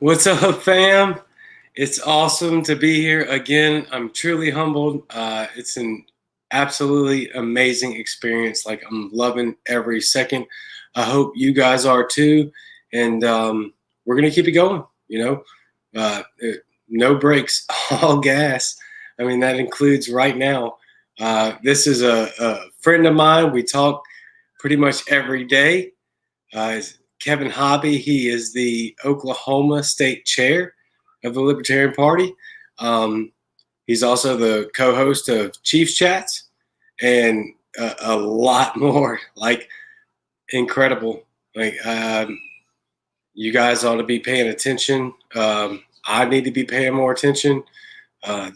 What's up, fam? It's awesome to be here again. I'm truly humbled. It's an absolutely amazing experience. Like, I'm loving every second. I hope you guys are too. And we're going to keep it going, no brakes, all gas. I mean, that includes right now. This is a friend of mine. We talk pretty much every day. Kevin Hobbie. He is the Oklahoma State Chair of the Libertarian Party. He's also the co-host of Chiefs Chats and a lot more. Like, incredible. Like, you guys ought to be paying attention. I need to be paying more attention.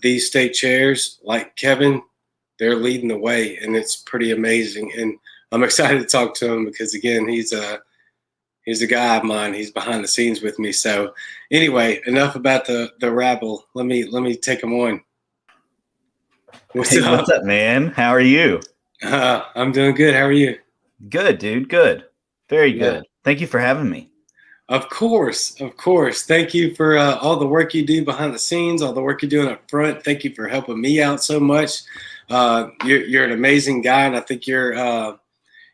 These state chairs, like Kevin, they're leading the way, and it's pretty amazing. And I'm excited to talk to him because, again, he's a guy of mine. He's behind the scenes with me. So anyway, enough about the rabble. Let me take him on. What's up, man? How are you? I'm doing good. How are you? Good, dude. Good. Very good. Thank you for having me. Of course. Thank you for all the work you do behind the scenes, all the work you're doing up front. Thank you for helping me out so much. You're an amazing guy, and I think you're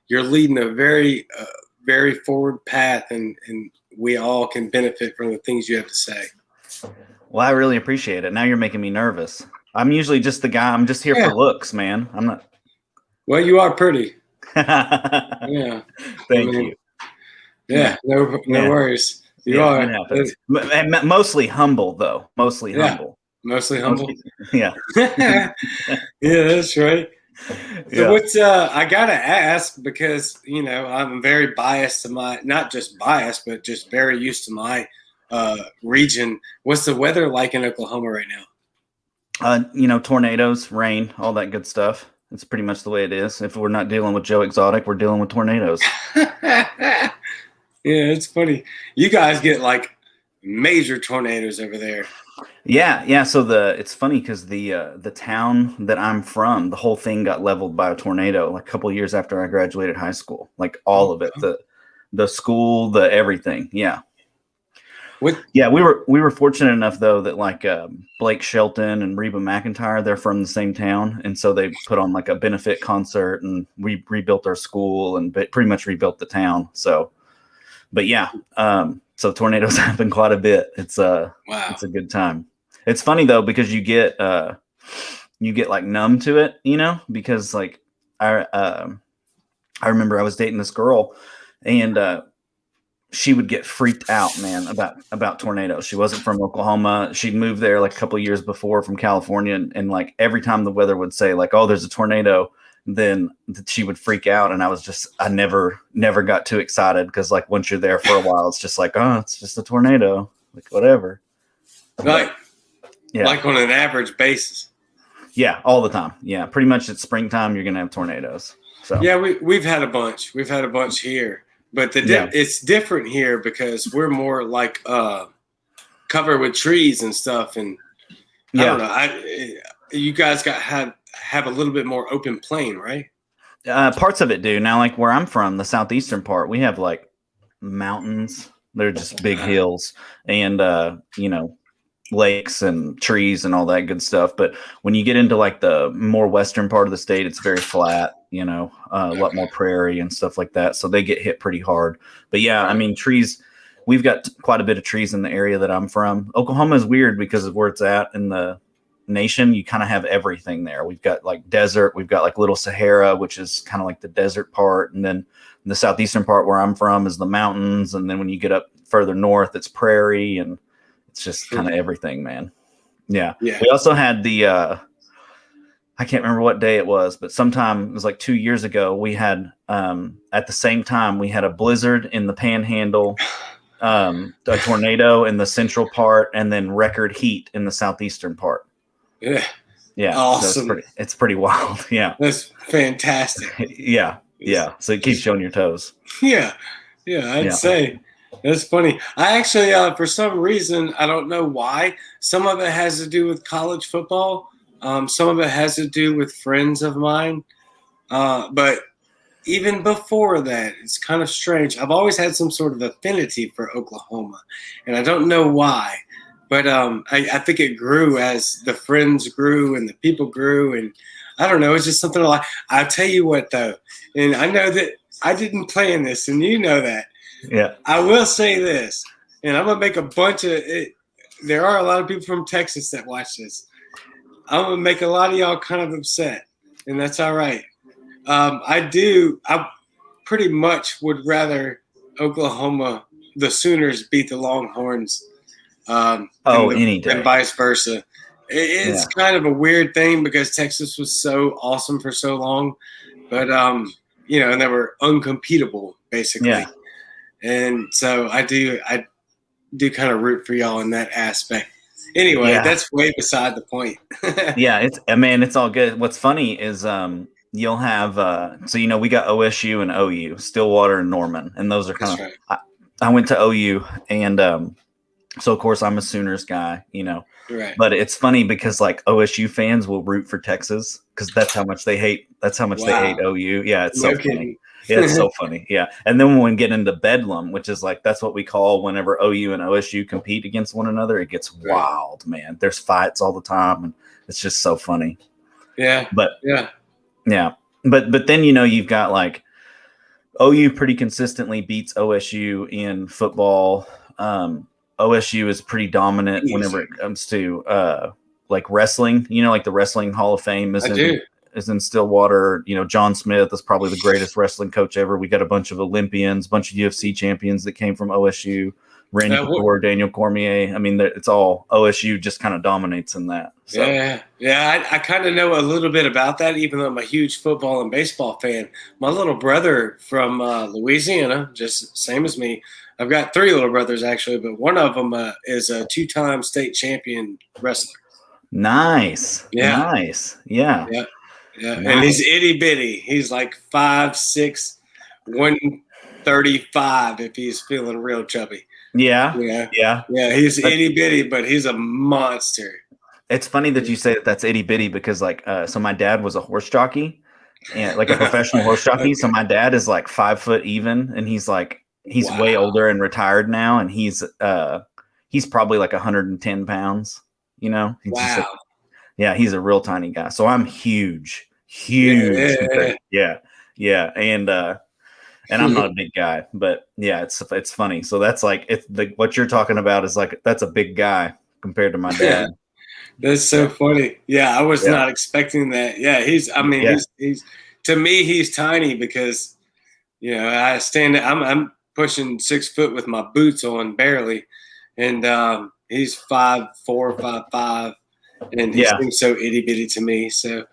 leading a very forward path, and we all can benefit from the things you have to say. Well, I really appreciate it. Now you're making me nervous. I'm usually just the guy. I'm just here for looks, man. I'm not. Well, you are pretty. Yeah. Thank you. Yeah. No worries. You are. Mostly humble, though. Mostly humble. Mostly humble. Yeah. Yeah, that's right. So what's I gotta ask, because I'm very biased to my, not just biased, but just very used to my region. What's the weather like in Oklahoma right now? Tornadoes, rain, all that good stuff. It's pretty much the way it is. If we're not dealing with Joe Exotic, we're dealing with tornadoes. Yeah, it's funny. You guys get like major tornadoes over there. Yeah. So it's funny because the town that I'm from, the whole thing got leveled by a tornado like a couple of years after I graduated high school. Like all of it, the school, the everything. Yeah. Yeah, we were fortunate enough though that like Blake Shelton and Reba McEntire, they're from the same town, and so they put on like a benefit concert, and we rebuilt our school and pretty much rebuilt the town. So, but yeah, so tornadoes happen quite a bit. It's It's a good time. It's funny though because you get like numb to it, because like I remember I was dating this girl, and she would get freaked out, man, about tornadoes. She wasn't from Oklahoma. She'd moved there like a couple of years before from California, and like every time the weather would say like, "Oh, there's a tornado," then she would freak out. And I never got too excited because like once you're there for a while, it's just like, oh, it's just a tornado, like whatever. Like on an average basis. Yeah, all the time. Yeah, pretty much at springtime, you're gonna have tornadoes. So yeah, we've had a bunch. We've had a bunch here. But it's different here because we're more like covered with trees and stuff, and I don't know. You guys have a little bit more open plain, right? Parts of it do. Now, like where I'm from, the southeastern part, we have like mountains. They're just big hills, and lakes and trees and all that good stuff. But when you get into like the more western part of the state, it's very flat, a lot more prairie and stuff like that. So they get hit pretty hard. But yeah, I mean, trees, we've got quite a bit of trees in the area that I'm from. Oklahoma is weird because of where it's at in the nation. You kind of have everything there. We've got like desert, we've got like Little Sahara, which is kind of like the desert part. And then the southeastern part where I'm from is the mountains. And then when you get up further north, it's prairie, and it's just kind of everything, man. Yeah. We also had I can't remember what day it was, but sometime it was like 2 years ago. We had at the same time we had a blizzard in the Panhandle, a tornado in the central part, and then record heat in the southeastern part. Yeah. Awesome. So it's pretty wild. Yeah. That's fantastic. Yeah. So it keeps you on your toes. Yeah. I'd say. That's funny. I actually, for some reason, I don't know why, some of it has to do with college football. Some of it has to do with friends of mine. But even before that, it's kind of strange. I've always had some sort of affinity for Oklahoma, and I don't know why. But I think it grew as the friends grew and the people grew, and I don't know. It's just something like. I'll tell you what, though, and I know that I didn't plan this, and you know that. Yeah. I will say this, and I'm gonna make a bunch of it. There are a lot of people from Texas that watch this. I'm gonna make a lot of y'all kind of upset, and that's all right. I pretty much would rather Oklahoma, the Sooners, beat the Longhorns Any day. and vice versa. It's kind of a weird thing because Texas was so awesome for so long, but and they were uncompetable basically. Yeah. And so I do kind of root for y'all in that aspect. Anyway, that's way beside the point. Yeah, it's all good. What's funny is you'll have we got OSU and OU, Stillwater and Norman, and those are kind of right. I went to OU, and so of course I'm a Sooners guy, Right. But it's funny because like OSU fans will root for Texas because that's how much they hate. That's how much they hate OU. Yeah, it's so funny. Yeah, it's so funny. Yeah, and then when we get into Bedlam, which is like that's what we call whenever OU and OSU compete against one another, it gets wild, man. There's fights all the time, and it's just so funny. Yeah, but then you've got like OU pretty consistently beats OSU in football. OSU is pretty dominant whenever it comes to like wrestling. Like the Wrestling Hall of Fame is in Stillwater. John Smith is probably the greatest wrestling coach ever. We got a bunch of Olympians, a bunch of UFC champions that came from OSU. Randy Couture, Daniel Cormier. I mean, it's all OSU just kind of dominates in that. So. Yeah. I kind of know a little bit about that, even though I'm a huge football and baseball fan. My little brother from Louisiana, just same as me. I've got 3 little brothers actually, but one of them is a 2-time state champion wrestler. Nice. Yeah. Nice. Yeah. Yeah. Yeah. Nice. And he's itty bitty. He's like 5'6", 135 if he's feeling real chubby. Yeah. He's itty bitty, but he's a monster. It's funny that you say that's itty bitty because, like, so my dad was a horse jockey, and like a professional horse jockey. Okay. So my dad is like 5 foot even, and he's way older and retired now, and he's probably like 110 pounds. He's just he's a real tiny guy. So I'm huge. Yeah, and I'm not a big guy, but yeah, it's funny. So that's like what you're talking about is like that's a big guy compared to my dad. That's so funny. Yeah, I was not expecting that. Yeah, he's to me he's tiny because I stand. I'm pushing 6 foot with my boots on barely, and he's 5'4", 5'5", and he seems so itty bitty to me. So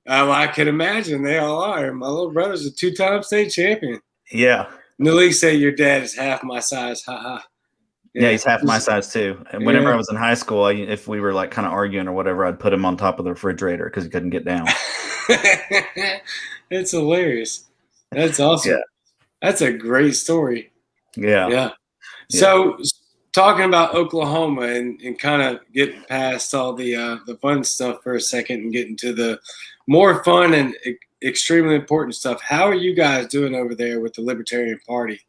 I can imagine they all are. My little brother's a 2-time state champion. Yeah. Nalik said your dad is half my size. Ha ha. Yeah, he's half my size too. And whenever I was in high school, if we were like kind of arguing or whatever, I'd put him on top of the refrigerator because he couldn't get down. It's hilarious. That's awesome. Yeah. That's a great story. Yeah. So talking about Oklahoma and kind of getting past all the fun stuff for a second and getting to the more fun and extremely important stuff. How are you guys doing over there with the Libertarian Party?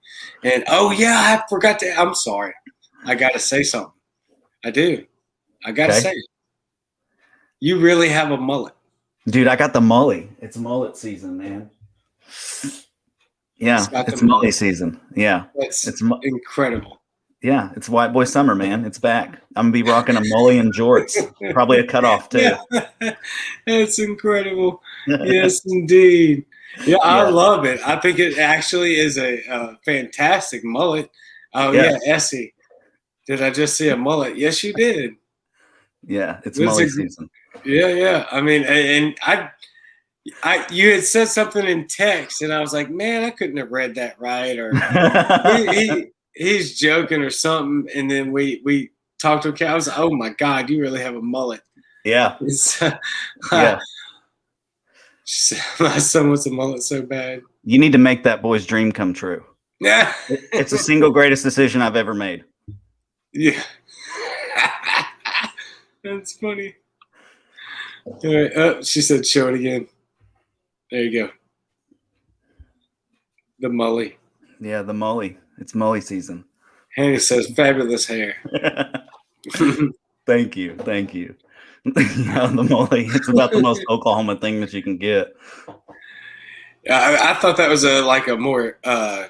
And I forgot to. I'm sorry. I got to say something. I do. I got to say it. You really have a mullet. Dude, I got the mully. It's mullet season, man. Yeah, it's mullet season. Yeah. It's incredible. Yeah, it's white boy summer, man. It's back. I'm going to be rocking a mully and jorts. Probably a cutoff, too. Yeah. It's incredible. Yes, indeed. Yeah, I love it. I think it actually is a fantastic mullet. Oh, yeah, Essie. Did I just see a mullet? Yes, you did. Yeah, it's mullet season. Yeah. I mean, and you had said something in text, and I was like, man, I couldn't have read that right. Or he's joking or something. And then we talked to a cat. I was like, oh, my God, you really have a mullet. Yeah. My son wants a mullet so bad. You need to make that boy's dream come true. Yeah. It's the single greatest decision I've ever made. Yeah. That's funny. All right. She said, show it again. There you go. The mully. Yeah, the mully. It's mully season. Hanny says, fabulous hair. Thank you. Yeah, the mully. It's about the most Oklahoma thing that you can get. I thought that was a more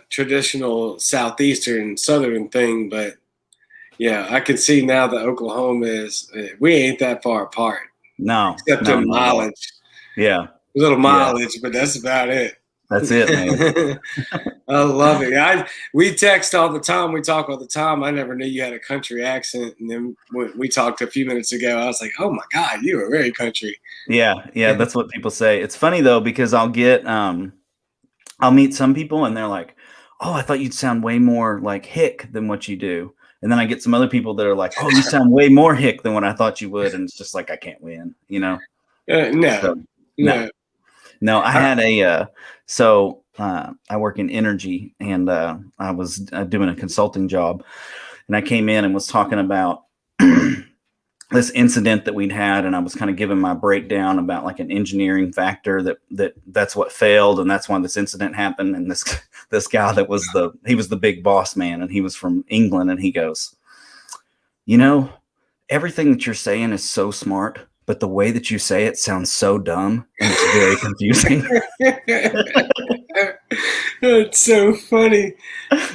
traditional southeastern southern thing, but yeah, I can see now that Oklahoma we ain't that far apart. No, except in mileage. Yeah, a little mileage, but that's about it. That's it, man. I love it. We text all the time. We talk all the time. I never knew you had a country accent, and then when we talked a few minutes ago, I was like, "Oh my God, you are very country." Yeah, that's what people say. It's funny though because I'll meet some people and they're like, "Oh, I thought you'd sound way more like hick than what you do," and then I get some other people that are like, "Oh, you sound way more hick than what I thought you would," and it's just like I can't win, you know? No. I had I work in energy, and I was doing a consulting job, and I came in and was talking about this incident that we'd had, and I was kind of giving my breakdown about like an engineering factor that's what failed, and that's why this incident happened. And this guy that was he was the big boss man, and he was from England, and he goes, everything that you're saying is so smart, but the way that you say it sounds so dumb, and it's very confusing. That's so funny.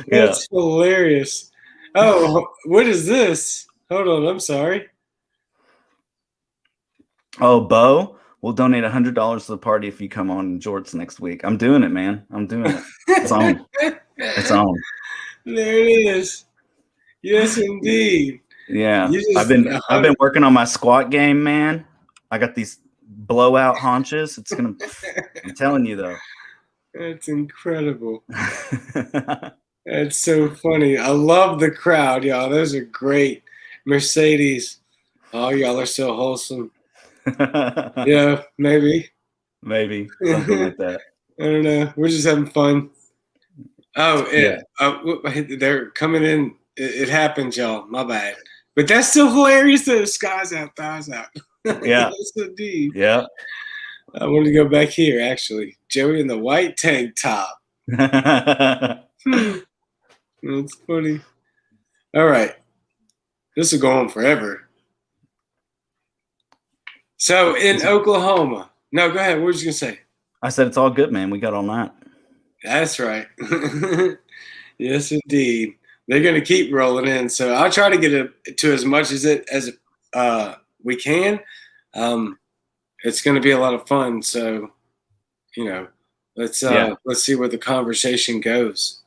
That's hilarious. Oh, what is this? Hold on, I'm sorry. Oh, Bo, we'll donate $100 to the party if you come on in jorts next week. I'm doing it, man. I'm doing it. It's on. It's on. There it is. Yes, indeed. Yeah, I've been working on my squat game, man. I got these blowout haunches. I'm telling you though. That's incredible. That's so funny. I love the crowd, y'all. Those are great. Mercedes. Oh, y'all are so wholesome. Yeah, maybe something like that. I don't know. We're just having fun. Oh, yeah. They're coming in. It happens, y'all. My bad. But that's still hilarious. The sky's out, thighs out. Yeah. That's indeed. Yeah. I want to go back here, actually. Joey in the white tank top. That's funny. All right. This will go on forever. So in Oklahoma. No, go ahead. What was you going to say? I said it's all good, man. We got all night. That's right. Yes, indeed. They're going to keep rolling in. So I'll try to get to as much as we can. It's going to be a lot of fun. So, let's see where the conversation goes.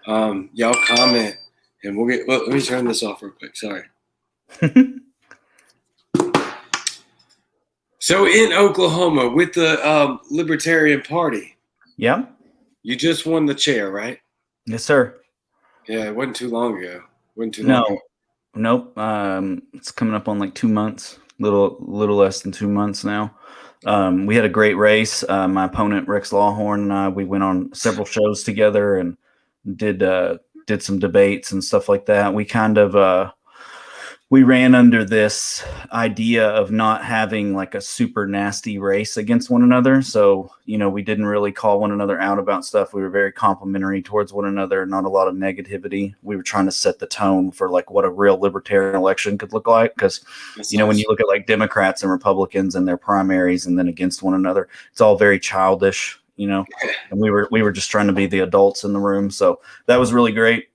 Y'all comment, and let me turn this off real quick. Sorry. So in Oklahoma with the Libertarian Party. Yeah. You just won the chair, right? Yes, sir. Yeah, it wasn't too long ago. Nope. It's coming up on like 2 months, little less than 2 months now. We had a great race. My opponent, Rex Lawhorn, and I, we went on several shows together and did some debates and stuff like that. We kind of we ran under this idea of not having like a super nasty race against one another. So, we didn't really call one another out about stuff. We were very complimentary towards one another, not a lot of negativity. We were trying to set the tone for like what a real libertarian election could look like. Because, when you look at like Democrats and Republicans and their primaries and then against one another, it's all very childish, and we were just trying to be the adults in the room. So that was really great.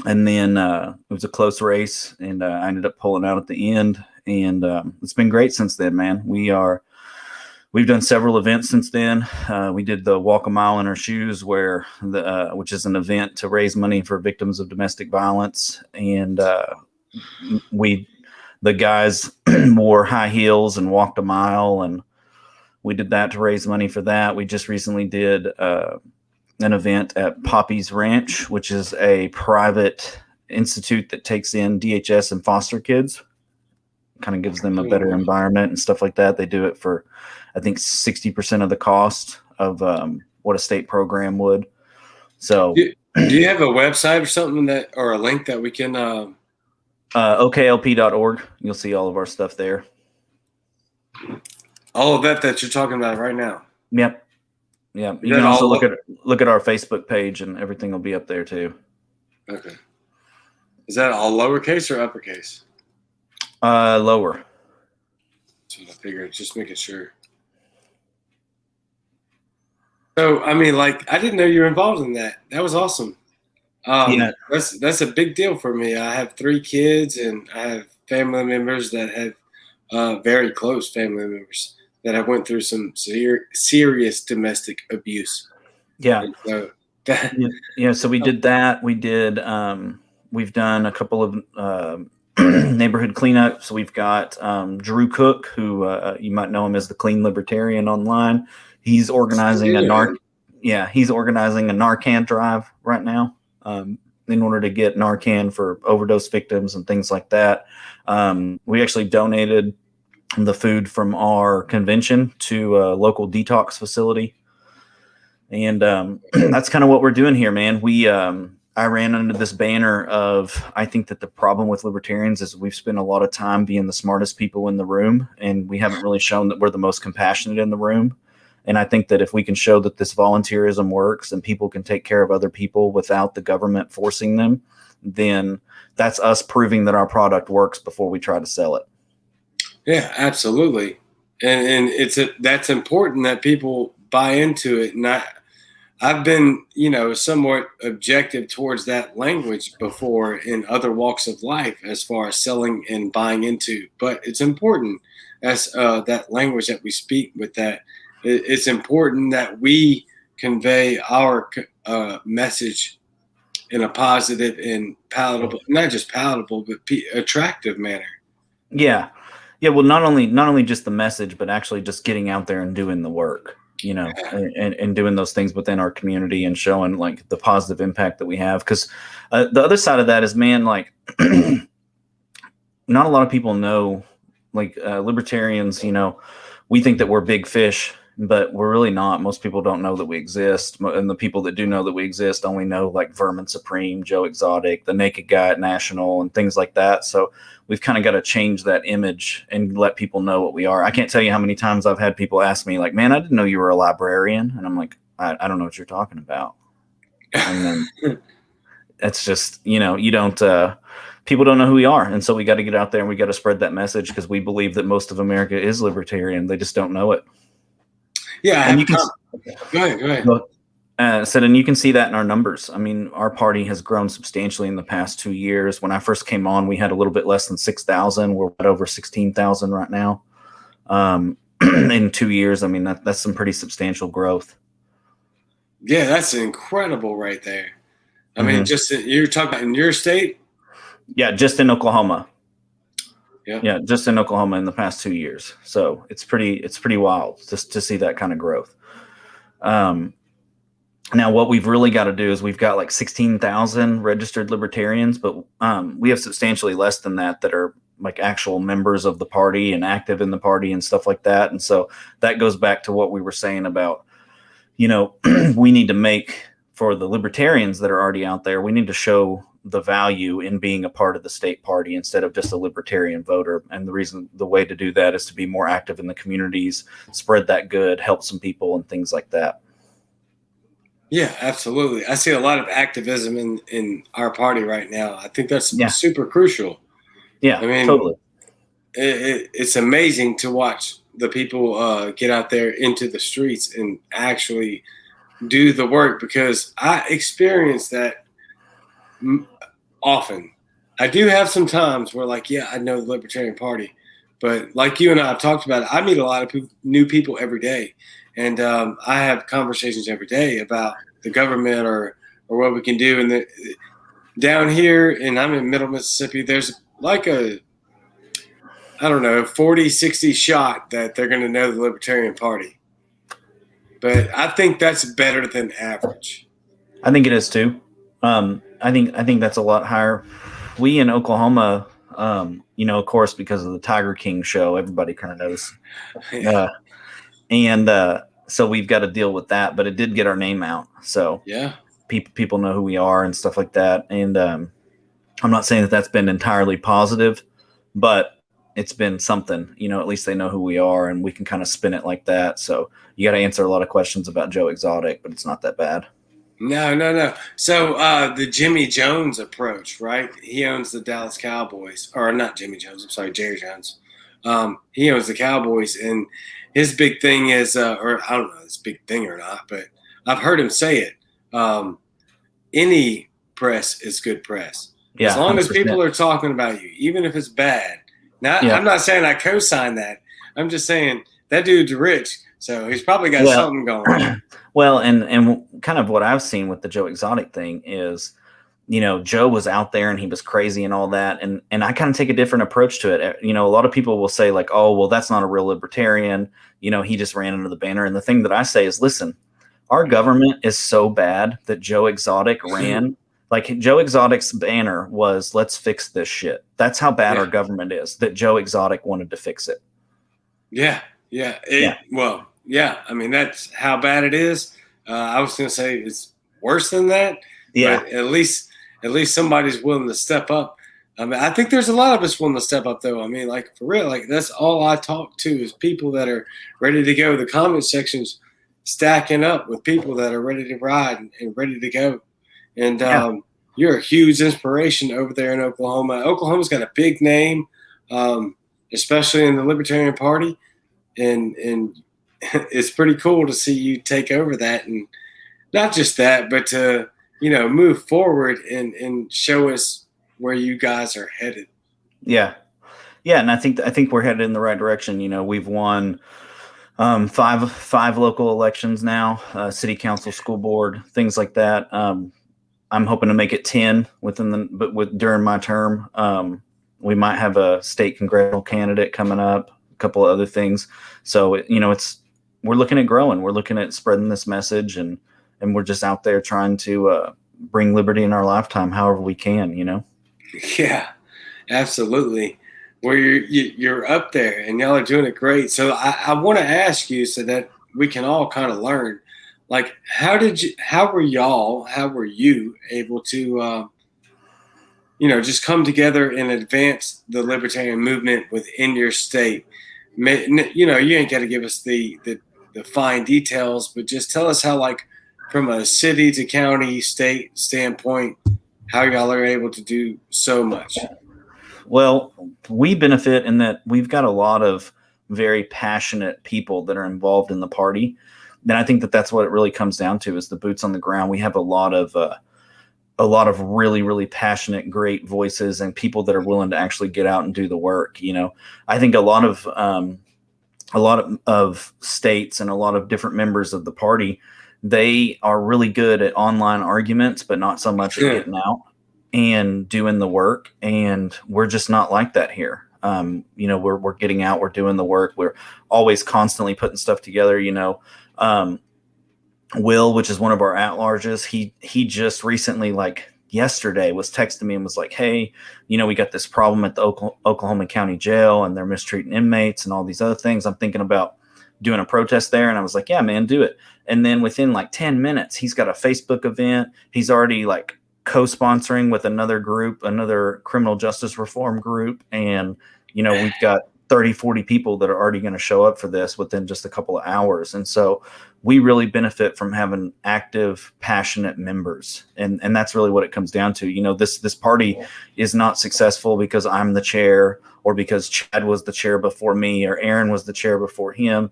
And then it was a close race, and I ended up pulling out at the end. And it's been great since then, man. We've done several events since then. We did the Walk a Mile in Our Shoes, which is an event to raise money for victims of domestic violence. And the guys wore high heels and walked a mile, and we did that to raise money for that. We just recently did an event at Poppy's Ranch, which is a private institute that takes in DHS and foster kids, kind of gives them a better environment and stuff like that. They do it for, I think, 60% of the cost of what a state program would. So do you have a website or something or a link that we can oklp.org. You'll see all of our stuff there. All of that you're talking about right now. Yep. Yeah. Is You that can also all? look at our Facebook page, and everything will be up there too. Okay. Is that all lowercase or uppercase? Lower. That's what I figured. Just making sure. So, I mean, like, I didn't know you were involved in that. That was awesome. Yeah. That's a big deal for me. I have 3 kids, and I have family members that have very close family members that have went through some serious domestic abuse. Yeah. And so that, Yeah. So we did that. We did. We've done a couple of neighborhood cleanups. We've got Drew Cook, who you might know him as the Clean Libertarian online. He's organizing he's organizing a Narcan drive right now in order to get Narcan for overdose victims and things like that. We actually donated the food from our convention to a local detox facility. And that's kind of what we're doing here, man. I ran under this banner of, I think that the problem with libertarians is we've spent a lot of time being the smartest people in the room, and we haven't really shown that we're the most compassionate in the room. And I think that if we can show that this volunteerism works and people can take care of other people without the government forcing them, then that's us proving that our product works before we try to sell it. yeah, absolutely. And that's important that people buy into it. And I've been, somewhat objective towards that language before in other walks of life as far as selling and buying into. But it's important as that language that we speak with that. It's important that we convey our message in a positive and palatable, not just palatable, but attractive manner. Yeah. Yeah. Well, not only just the message, but actually just getting out there and doing the work. And doing those things within our community and showing like the positive impact that we have. Because the other side of that is, man, like not a lot of people know, like libertarians, we think that we're big fish, but we're really not. Most people don't know that we exist. And the people that do know that we exist only know like Vermin Supreme, Joe Exotic, the Naked Guy at National, and things like that. So we've kind of got to change that image and let people know what we are. I can't tell you how many times I've had people ask me like, man, I didn't know you were a librarian. And I'm like, I don't know what you're talking about. And then it's just, you don't, people don't know who we are. And so we got to get out there and we got to spread that message because we believe that most of America is libertarian. They just don't know it. Yeah. And you can go ahead. And you can see that in our numbers. I mean, our party has grown substantially in the past 2 years. When I first came on, we had a little bit less than 6,000. We're at over 16,000 right now. In 2 years, I mean, that's some pretty substantial growth. Yeah, that's incredible right there. I mean, just you're talking about in your state? Yeah, just in Oklahoma. Yeah, just in Oklahoma in the past 2 years. So it's pretty wild just to see that kind of growth. Now, what we've really got to do is we've got like 16,000 registered libertarians, but we have substantially less than that are like actual members of the party and active in the party and stuff like that. And so that goes back to what we were saying about, we need to make for the libertarians that are already out there, we need to show the value in being a part of the state party instead of just a libertarian voter. And the way to do that is to be more active in the communities, spread that good, help some people and things like that. Yeah, absolutely. I see a lot of activism in our party right now. I think that's super crucial. Yeah, I mean, totally. It's amazing to watch the people get out there into the streets and actually do the work because I experience that often. I do have some times where like, yeah, I know the Libertarian Party, but like you and I have talked about it, I meet a lot of new people every day. And I have conversations every day about the government or what we can do. And down here, and I'm in Middle Mississippi, there's like a 40, 60 shot that they're going to know the Libertarian Party. But I think that's better than average. I think it is too. I think that's a lot higher. We in Oklahoma, of course, because of the Tiger King show, everybody kind of knows. So we've got to deal with that, but it did get our name out. So yeah, people know who we are and stuff like that. And I'm not saying that that's been entirely positive, but it's been something, at least they know who we are and we can kind of spin it like that. So you got to answer a lot of questions about Joe Exotic, but it's not that bad. No. So the Jimmy Jones approach, right? He owns the Dallas Cowboys, or not Jimmy Jones. I'm sorry, Jerry Jones. He owns the Cowboys, and his big thing is, or I don't know if it's a big thing or not, but I've heard him say it. Any press is good press. Yeah, as long 100%. as people are talking about you, even if it's bad. Now, Yeah. I'm not saying I co-sign that. I'm just saying that dude's rich, so he's probably got something going on. Well, and kind of what I've seen with the Joe Exotic thing is, Joe was out there and he was crazy and all that. And I kind of take a different approach to it. A lot of people will say like, oh, well, that's not a real libertarian. He just ran under the banner. And the thing that I say is, listen, our government is so bad that Joe Exotic ran. Like Joe Exotic's banner was, let's fix this shit. That's how bad our government is, that Joe Exotic wanted to fix it. Yeah. Well, yeah. I mean, that's how bad it is. I was going to say it's worse than that. Yeah. But at least somebody's willing to step up. I mean, I think there's a lot of us willing to step up, though. I mean, like, for real, like, that's all I talk to is people that are ready to go. The comment section's stacking up with people that are ready to ride and ready to go. And you're a huge inspiration over there in Oklahoma. Oklahoma's got a big name, especially in the Libertarian Party. And it's pretty cool to see you take over that. And not just that, but to, move forward and show us where you guys are headed. Yeah. And I think we're headed in the right direction. We've won five local elections now, city council, school board, things like that. I'm hoping to make it 10 during my term. We might have a state congressional candidate coming up, a couple of other things. So, we're looking at growing, we're looking at spreading this message, and we're just out there trying to bring liberty in our lifetime, however we can, Yeah, absolutely. Well, you're up there and y'all are doing it great. So I want to ask you so that we can all kind of learn, like, how were you able to, just come together and advance the libertarian movement within your state? You ain't got to give us the fine details, but just tell us how, like, from a city to county, state standpoint, how y'all are able to do so much. Well, we benefit in that we've got a lot of very passionate people that are involved in the party. And I think that that's what it really comes down to, is the boots on the ground. We have a lot of really, really passionate, great voices and people that are willing to actually get out and do the work. I think a lot of states and a lot of different members of the party, they are really good at online arguments, but not so much at getting out and doing the work. And we're just not like that here. We're getting out, we're doing the work. We're always constantly putting stuff together. Will, which is one of our at-larges, he just recently, like yesterday, was texting me and was like, hey, we got this problem at the Oklahoma County Jail and they're mistreating inmates and all these other things. I'm thinking about doing a protest there. And I was like, yeah, man, do it. And then within like 10 minutes, he's got a Facebook event. He's already like co-sponsoring with another group, another criminal justice reform group. And, we've got 30, 40 people that are already going to show up for this within just a couple of hours. And so we really benefit from having active, passionate members. And that's really what it comes down to. This party is not successful because I'm the chair or because Chad was the chair before me or Aaron was the chair before him.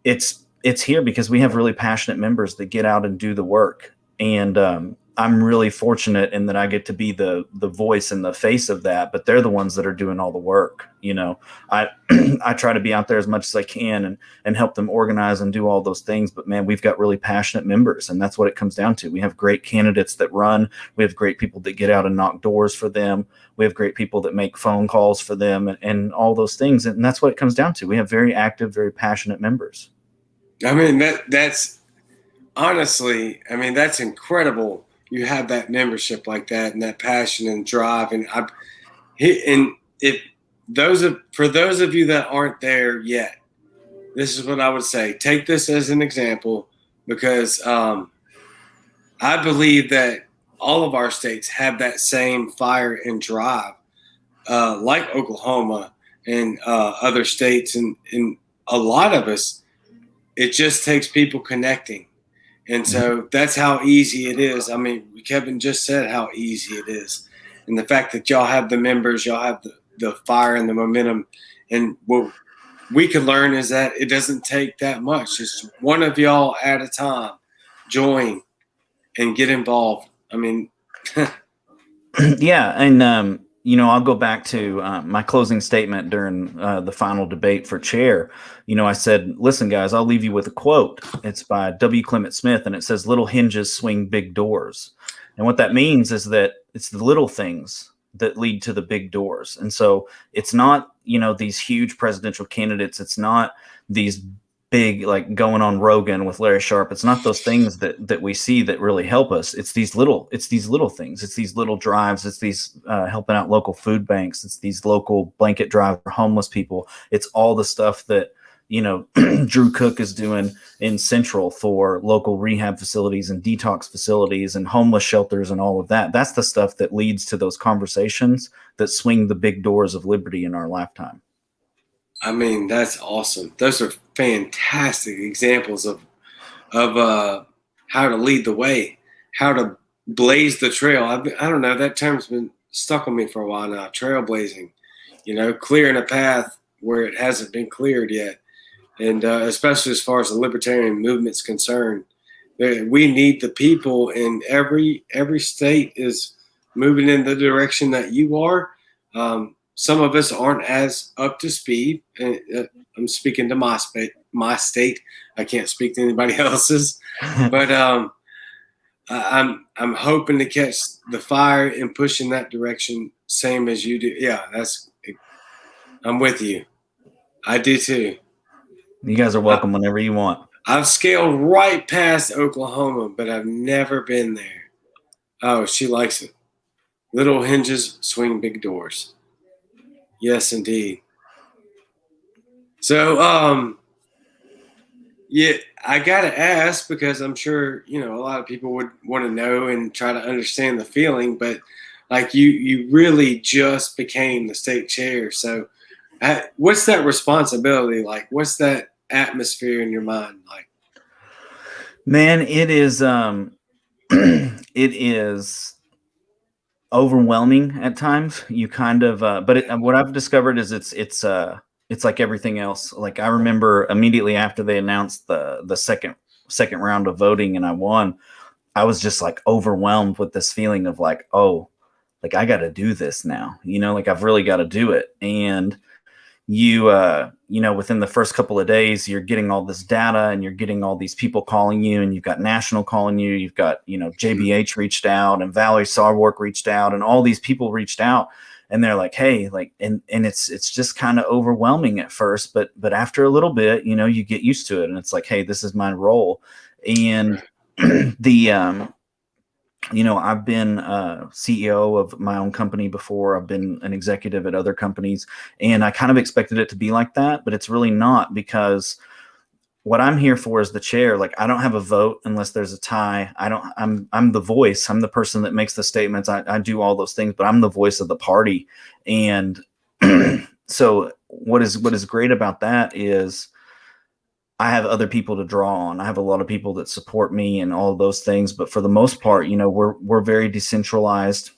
It's here because we have really passionate members that get out and do the work. And I'm really fortunate in that I get to be the voice and the face of that, but they're the ones that are doing all the work. I try to be out there as much as I can and help them organize and do all those things. But man, we've got really passionate members, and that's what it comes down to. We have great candidates that run. We have great people that get out and knock doors for them. We have great people that make phone calls for them and all those things. And that's what it comes down to. We have very active, very passionate members. I mean, that's honestly, that's incredible. You have that membership like that and that passion and drive. For those of you that aren't there yet, this is what I would say. Take this as an example, because I believe that all of our states have that same fire and drive, like Oklahoma, and other states, and a lot of us, it just takes people connecting. And so that's how easy it is. I mean, Kevin just said how easy it is. And the fact that y'all have the members, y'all have the fire and the momentum. And what we can learn is that it doesn't take that much. Just one of y'all at a time join and get involved. I mean, Yeah, and I'll go back to my closing statement during the final debate for chair. I said, "Listen, guys, I'll leave you with a quote. It's by W. Clement Smith, and it says, 'Little hinges swing big doors.'" And what that means is that it's the little things that lead to the big doors. And so it's not, these huge presidential candidates. It's not these big, like going on Rogan with Larry Sharp. It's not those things that we see that really help us. It's these little things. It's these little drives. It's these helping out local food banks. It's these local blanket drives for homeless people. It's all the stuff that, Drew Cook is doing in Central for local rehab facilities and detox facilities and homeless shelters and all of that. That's the stuff that leads to those conversations that swing the big doors of liberty in our lifetime. I mean, that's awesome. Those are fantastic examples of how to lead the way, how to blaze the trail. I don't know, that term's been stuck on me for a while now. Trailblazing, clearing a path where it hasn't been cleared yet, and especially as far as the libertarian movement's concerned, we need the people, and every state is moving in the direction that you are. Some of us aren't as up to speed. I'm speaking to my state. I can't speak to anybody else's, but I'm hoping to catch the fire and push in that direction, same as you do. Yeah, I'm with you. I do too. You guys are welcome whenever you want. I've scaled right past Oklahoma, but I've never been there. Oh, she likes it. Little hinges swing big doors. Yes, indeed. So, yeah, I gotta ask, because I'm sure a lot of people would want to know and try to understand the feeling. But like you really just became the state chair. So, what's that responsibility like? What's that atmosphere in your mind like? Man, it is it is overwhelming at times. You kind of but what I've discovered is it's like everything else. Like, I remember immediately after they announced the second round of voting and I won, I was just like overwhelmed with this feeling of like, oh, like I got to do this now, like I've really got to do it. And within the first couple of days, you're getting all this data and you're getting all these people calling you, and you've got National calling you. You've got, JBH reached out, and Valerie Sarwark reached out, and all these people reached out, and they're like, hey, like, and it's just kind of overwhelming at first, but after a little bit, you get used to it, and it's like, hey, this is my role. And I've been CEO of my own company before. I've been an executive at other companies, and I kind of expected it to be like that, but it's really not, because what I'm here for is the chair. Like, I don't have a vote unless there's a tie. I'm the voice. I'm the person that makes the statements. I do all those things, but I'm the voice of the party. And so what is great about that is I have other people to draw on. I have a lot of people that support me and all of those things. But for the most part, we're very decentralized.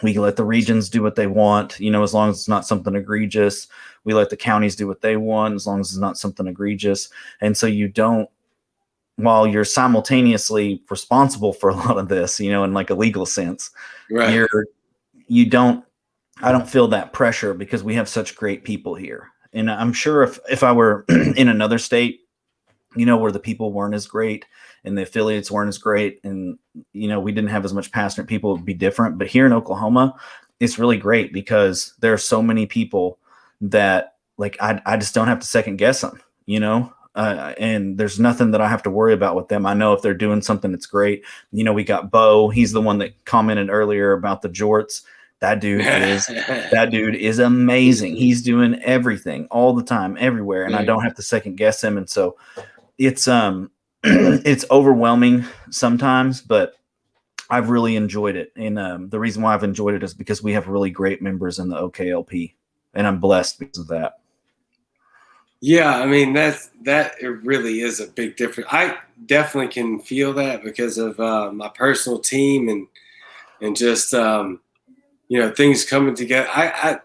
We let the regions do what they want, as long as it's not something egregious. We let the counties do what they want, as long as it's not something egregious. And so while you're simultaneously responsible for a lot of this, in like a legal sense, Right. I don't feel that pressure, because we have such great people here. And I'm sure if I were in another state, where the people weren't as great and the affiliates weren't as great, and, we didn't have as much passionate people, it would be different. But here in Oklahoma, it's really great, because there are so many people that, like, I just don't have to second guess them, and there's nothing that I have to worry about with them. I know if they're doing something that's great. We got Bo. He's the one that commented earlier about the jorts. That dude is amazing. He's doing everything all the time, everywhere, and I don't have to second guess him. And so it's it's overwhelming sometimes, but I've really enjoyed it. And the reason why I've enjoyed it is because we have really great members in the OKLP. and I'm blessed because of that. Yeah, I mean that it really is a big difference. I definitely can feel that because of my personal team and just things coming together. I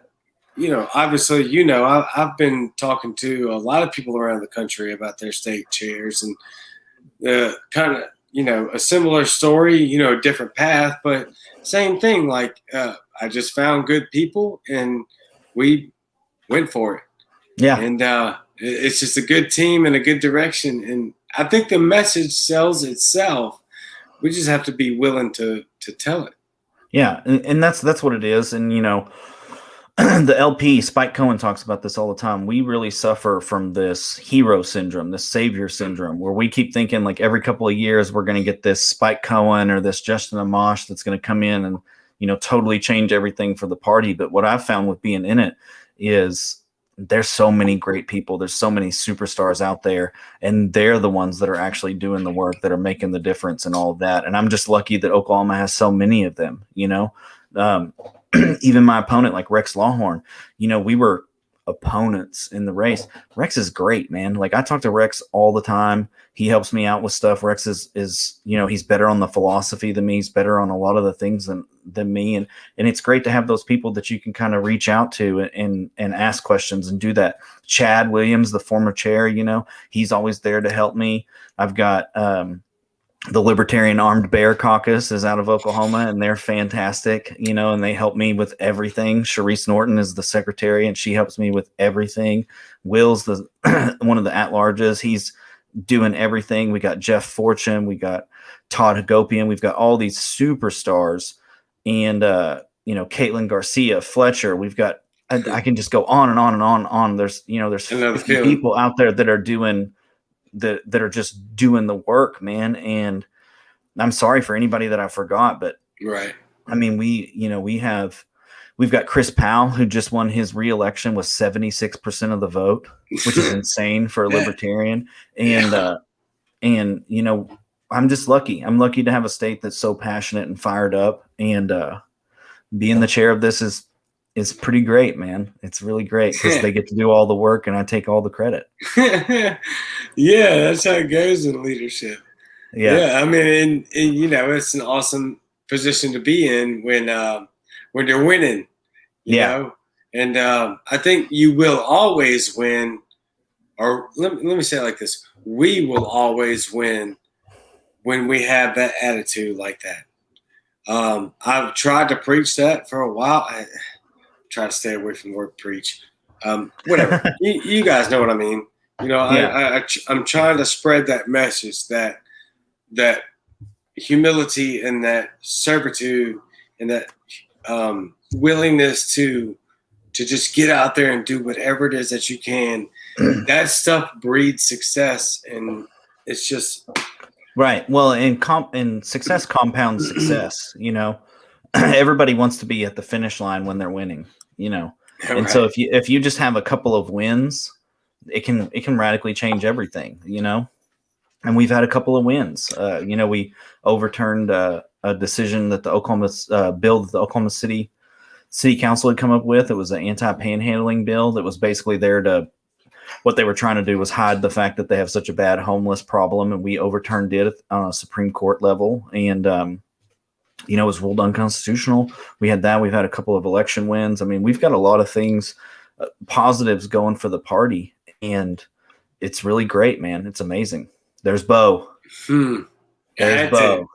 obviously I've been talking to a lot of people around the country about their state chairs and kind of a similar story, different path, but same thing. Like I just found good people and we went for it. Yeah. And it's just a good team and a good direction. And I think the message sells itself. We just have to be willing to tell it. Yeah, and that's what it is. And the LP Spike Cohen talks about this all the time. We really suffer from this hero syndrome, this savior syndrome, where we keep thinking like every couple of years we're going to get this Spike Cohen or this Justin Amash that's going to come in and totally change everything for the party. But what I've found with being in it is there's so many great people. There's so many superstars out there, and they're the ones that are actually doing the work, that are making the difference and all of that. And I'm just lucky that Oklahoma has so many of them, even my opponent, like Rex Lawhorn, we were opponents in the race. Rex is great, man. Like I talk to Rex all the time. He helps me out with stuff. Rex is he's better on the philosophy than me. He's better on a lot of the things than me. And it's great to have those people that you can kind of reach out to and ask questions and do that. Chad Williams, the former chair, he's always there to help me. I've got, the Libertarian Armed Bear Caucus is out of Oklahoma, and they're fantastic, and they help me with everything. Sharice Norton is the secretary, and she helps me with everything. Will's the one of the at-larges. He's doing everything. We got Jeff Fortune. We got Todd Hagopian. We've got all these superstars, and Caitlin Garcia, Fletcher. We've got. I can just go on and on and on and on. There's 50 people out there that are doing. That are just doing the work, man. And I'm sorry for anybody that I forgot, but right. I mean, we've got Chris Powell, who just won his re-election with 76% of the vote, which is insane for a libertarian. And, I'm just lucky. I'm lucky to have a state that's so passionate and fired up, and being the chair of this is pretty great, man. It's really great because they get to do all the work and I take all the credit. Yeah, that's how it goes in leadership. Yeah, I mean, and it's an awesome position to be in when you're winning. You know? And I think you will always win, or let me say it like this: we will always win when we have that attitude like that. I've tried to preach that for a while. I try to stay away from the word preach. Whatever. you guys know what I mean. I'm trying to spread that message that humility and that servitude and that willingness to just get out there and do whatever it is that you can. That stuff breeds success, and it's just right. Well, and success compounds success. Everybody wants to be at the finish line when they're winning. And right. So if you just have a couple of wins, it can radically change everything, and we've had a couple of wins. We overturned a decision that the Oklahoma bill that the Oklahoma City Council had come up with. It was an anti-panhandling bill that was basically there to, what they were trying to do was hide the fact that they have such a bad homeless problem, and we overturned it on a Supreme Court level, and it was ruled unconstitutional. We had that. We've had a couple of election wins. I mean, we've got a lot of things, positives going for the party, and it's really great, man. It's amazing. There's Bo. There's Bo.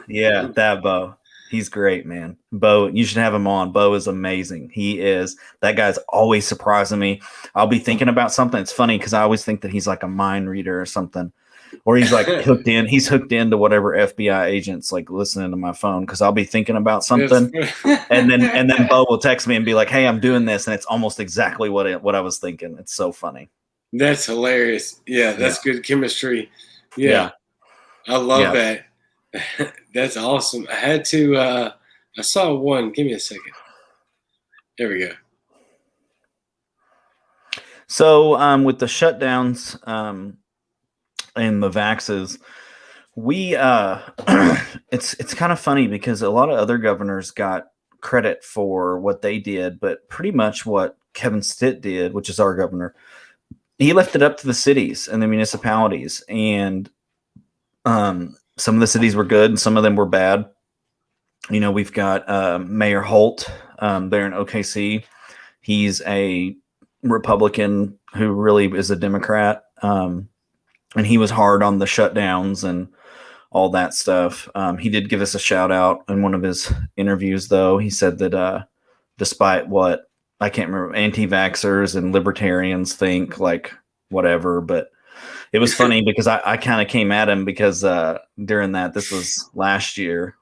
Yeah, that Bo. He's great, man. Bo, you should have him on. Bo is amazing. That guy's always surprising me. I'll be thinking about something. It's funny because I always think that he's like a mind reader or something. Or he's like hooked in. He's hooked into whatever FBI agent's like listening to my phone, because I'll be thinking about something, and then Bo will text me and be like, "Hey, I'm doing this," and it's almost exactly what I was thinking. It's so funny. That's hilarious. Yeah, that's good chemistry. Yeah. I love that. That's awesome. I had to. I saw one. Give me a second. There we go. So with the shutdowns. And the vaxes, it's kind of funny because a lot of other governors got credit for what they did, but pretty much what Kevin Stitt did, which is our governor. He left it up to the cities and the municipalities, and some of the cities were good and some of them were bad. You know, we've got Mayor Holt there in OKC. He's a Republican who really is a Democrat, and he was hard on the shutdowns and all that stuff. He did give us a shout out in one of his interviews, though. He said that despite what I can't remember, anti-vaxxers and libertarians think, like whatever, but it was funny because I kind of came at him because during that, this was last year,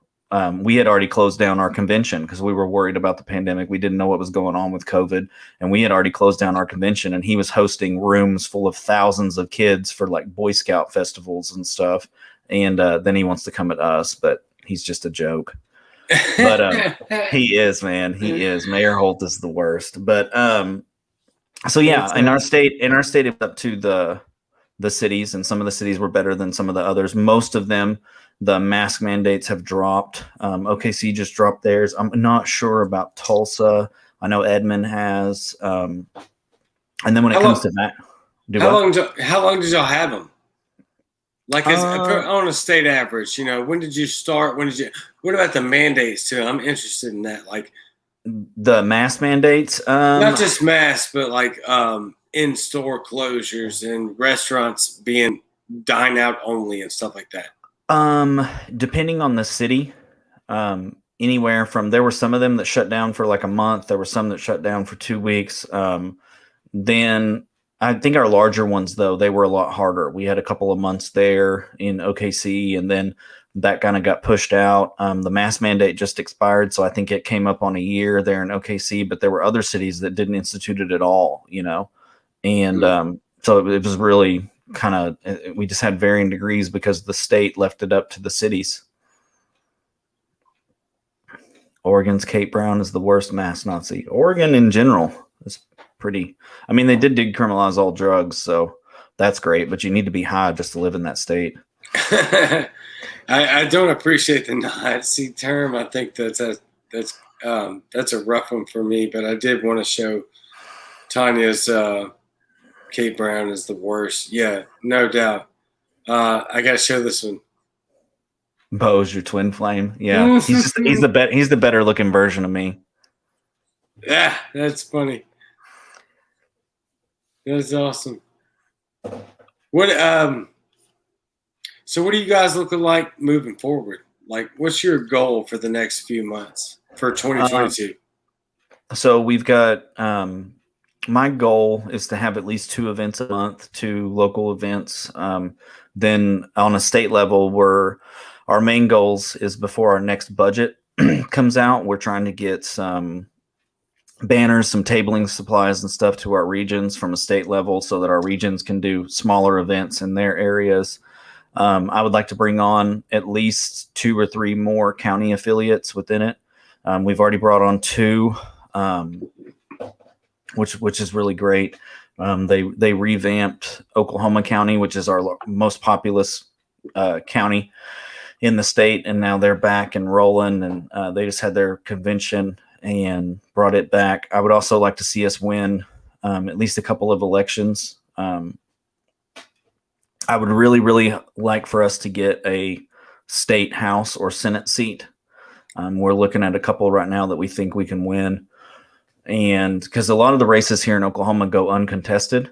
we had already closed down our convention because we were worried about the pandemic. We didn't know what was going on with COVID, and we had already closed down our convention, and he was hosting rooms full of thousands of kids for like Boy Scout festivals and stuff. And then he wants to come at us, but he's just a joke. But he is, man. He is. Mayor Holt is the worst. But so yeah, in our state, it's up to the cities, and some of the cities were better than some of the others. Most of them, the mask mandates have dropped. OKC just dropped theirs. I'm not sure about Tulsa. I know Edmond has. And then when it comes to that, how long did y'all have them? Like on a state average, you know, when did you start? What about the mandates too? I'm interested in that. Like the mask mandates, not just masks, but like in-store closures and restaurants being dine out only and stuff like that. Depending on the city, anywhere from, there were some of them that shut down for like a month. There were some that shut down for 2 weeks. Then I think our larger ones, though, they were a lot harder. We had a couple of months there in OKC, and then that kind of got pushed out. The mask mandate just expired, so I think it came up on a year there in OKC, but there were other cities that didn't institute it at all, you know? And so it was really kind of, we just had varying degrees because the state left it up to the cities. Oregon's Kate Brown is the worst mask Nazi. Oregon in general is pretty, I mean, they did decriminalize all drugs, so that's great, but you need to be high just to live in that state. I don't appreciate the Nazi term. I think that's a rough one for me, but I did want to show Tanya's Kate Brown is the worst. Yeah, no doubt. I got to show this one. Bo's your twin flame. Yeah, he's the better looking version of me. Yeah, that's funny. That's awesome. What so what are you guys looking like moving forward? Like, what's your goal for the next few months for 2022? So we've got my goal is to have at least 2 events a month, 2 local events. Then on a state level, our main goals is before our next budget comes out, we're trying to get some banners, some tabling supplies and stuff to our regions from a state level so that our regions can do smaller events in their areas. I would like to bring on at least 2 or 3 more county affiliates within it. We've already brought on 2, which is really great. They revamped Oklahoma County, which is our most populous county in the state, and now they're back and rolling, and they just had their convention and brought it back. I would also like to see us win at least a couple of elections. I would really, really like for us to get a state house or Senate seat. We're looking at a couple right now that we think we can win. And because a lot of the races here in Oklahoma go uncontested.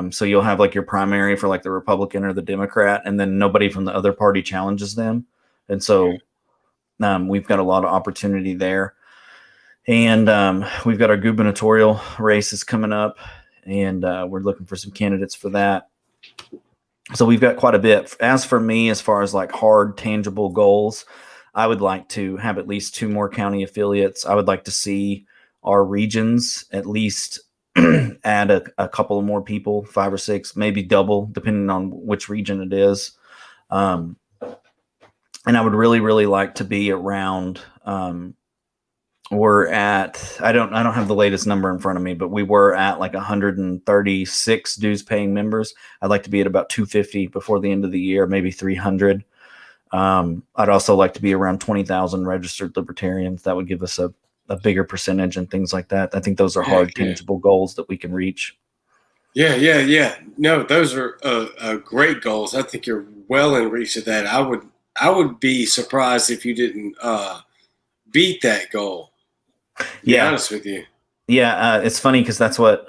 So you'll have like your primary for like the Republican or the Democrat, and then nobody from the other party challenges them. And so we've got a lot of opportunity there. And we've got our gubernatorial races coming up, and we're looking for some candidates for that. So we've got quite a bit. As for me, as far as like hard, tangible goals, I would like to have at least 2 more county affiliates. I would like to see our regions at least add a couple of more people, 5 or 6, maybe double, depending on which region it is. And I would really, really like to be around. We're at, I don't have the latest number in front of me, but we were at like 136 dues paying members. I'd like to be at about 250 before the end of the year, maybe 300. I'd also like to be around 20,000 registered libertarians. That would give us a a bigger percentage and things like that. I think those are hard, tangible goals that we can reach. Yeah. No, those are great goals. I think you're well in reach of that. I would be surprised if you didn't beat that goal. To be honest with you. Yeah, it's funny because that's what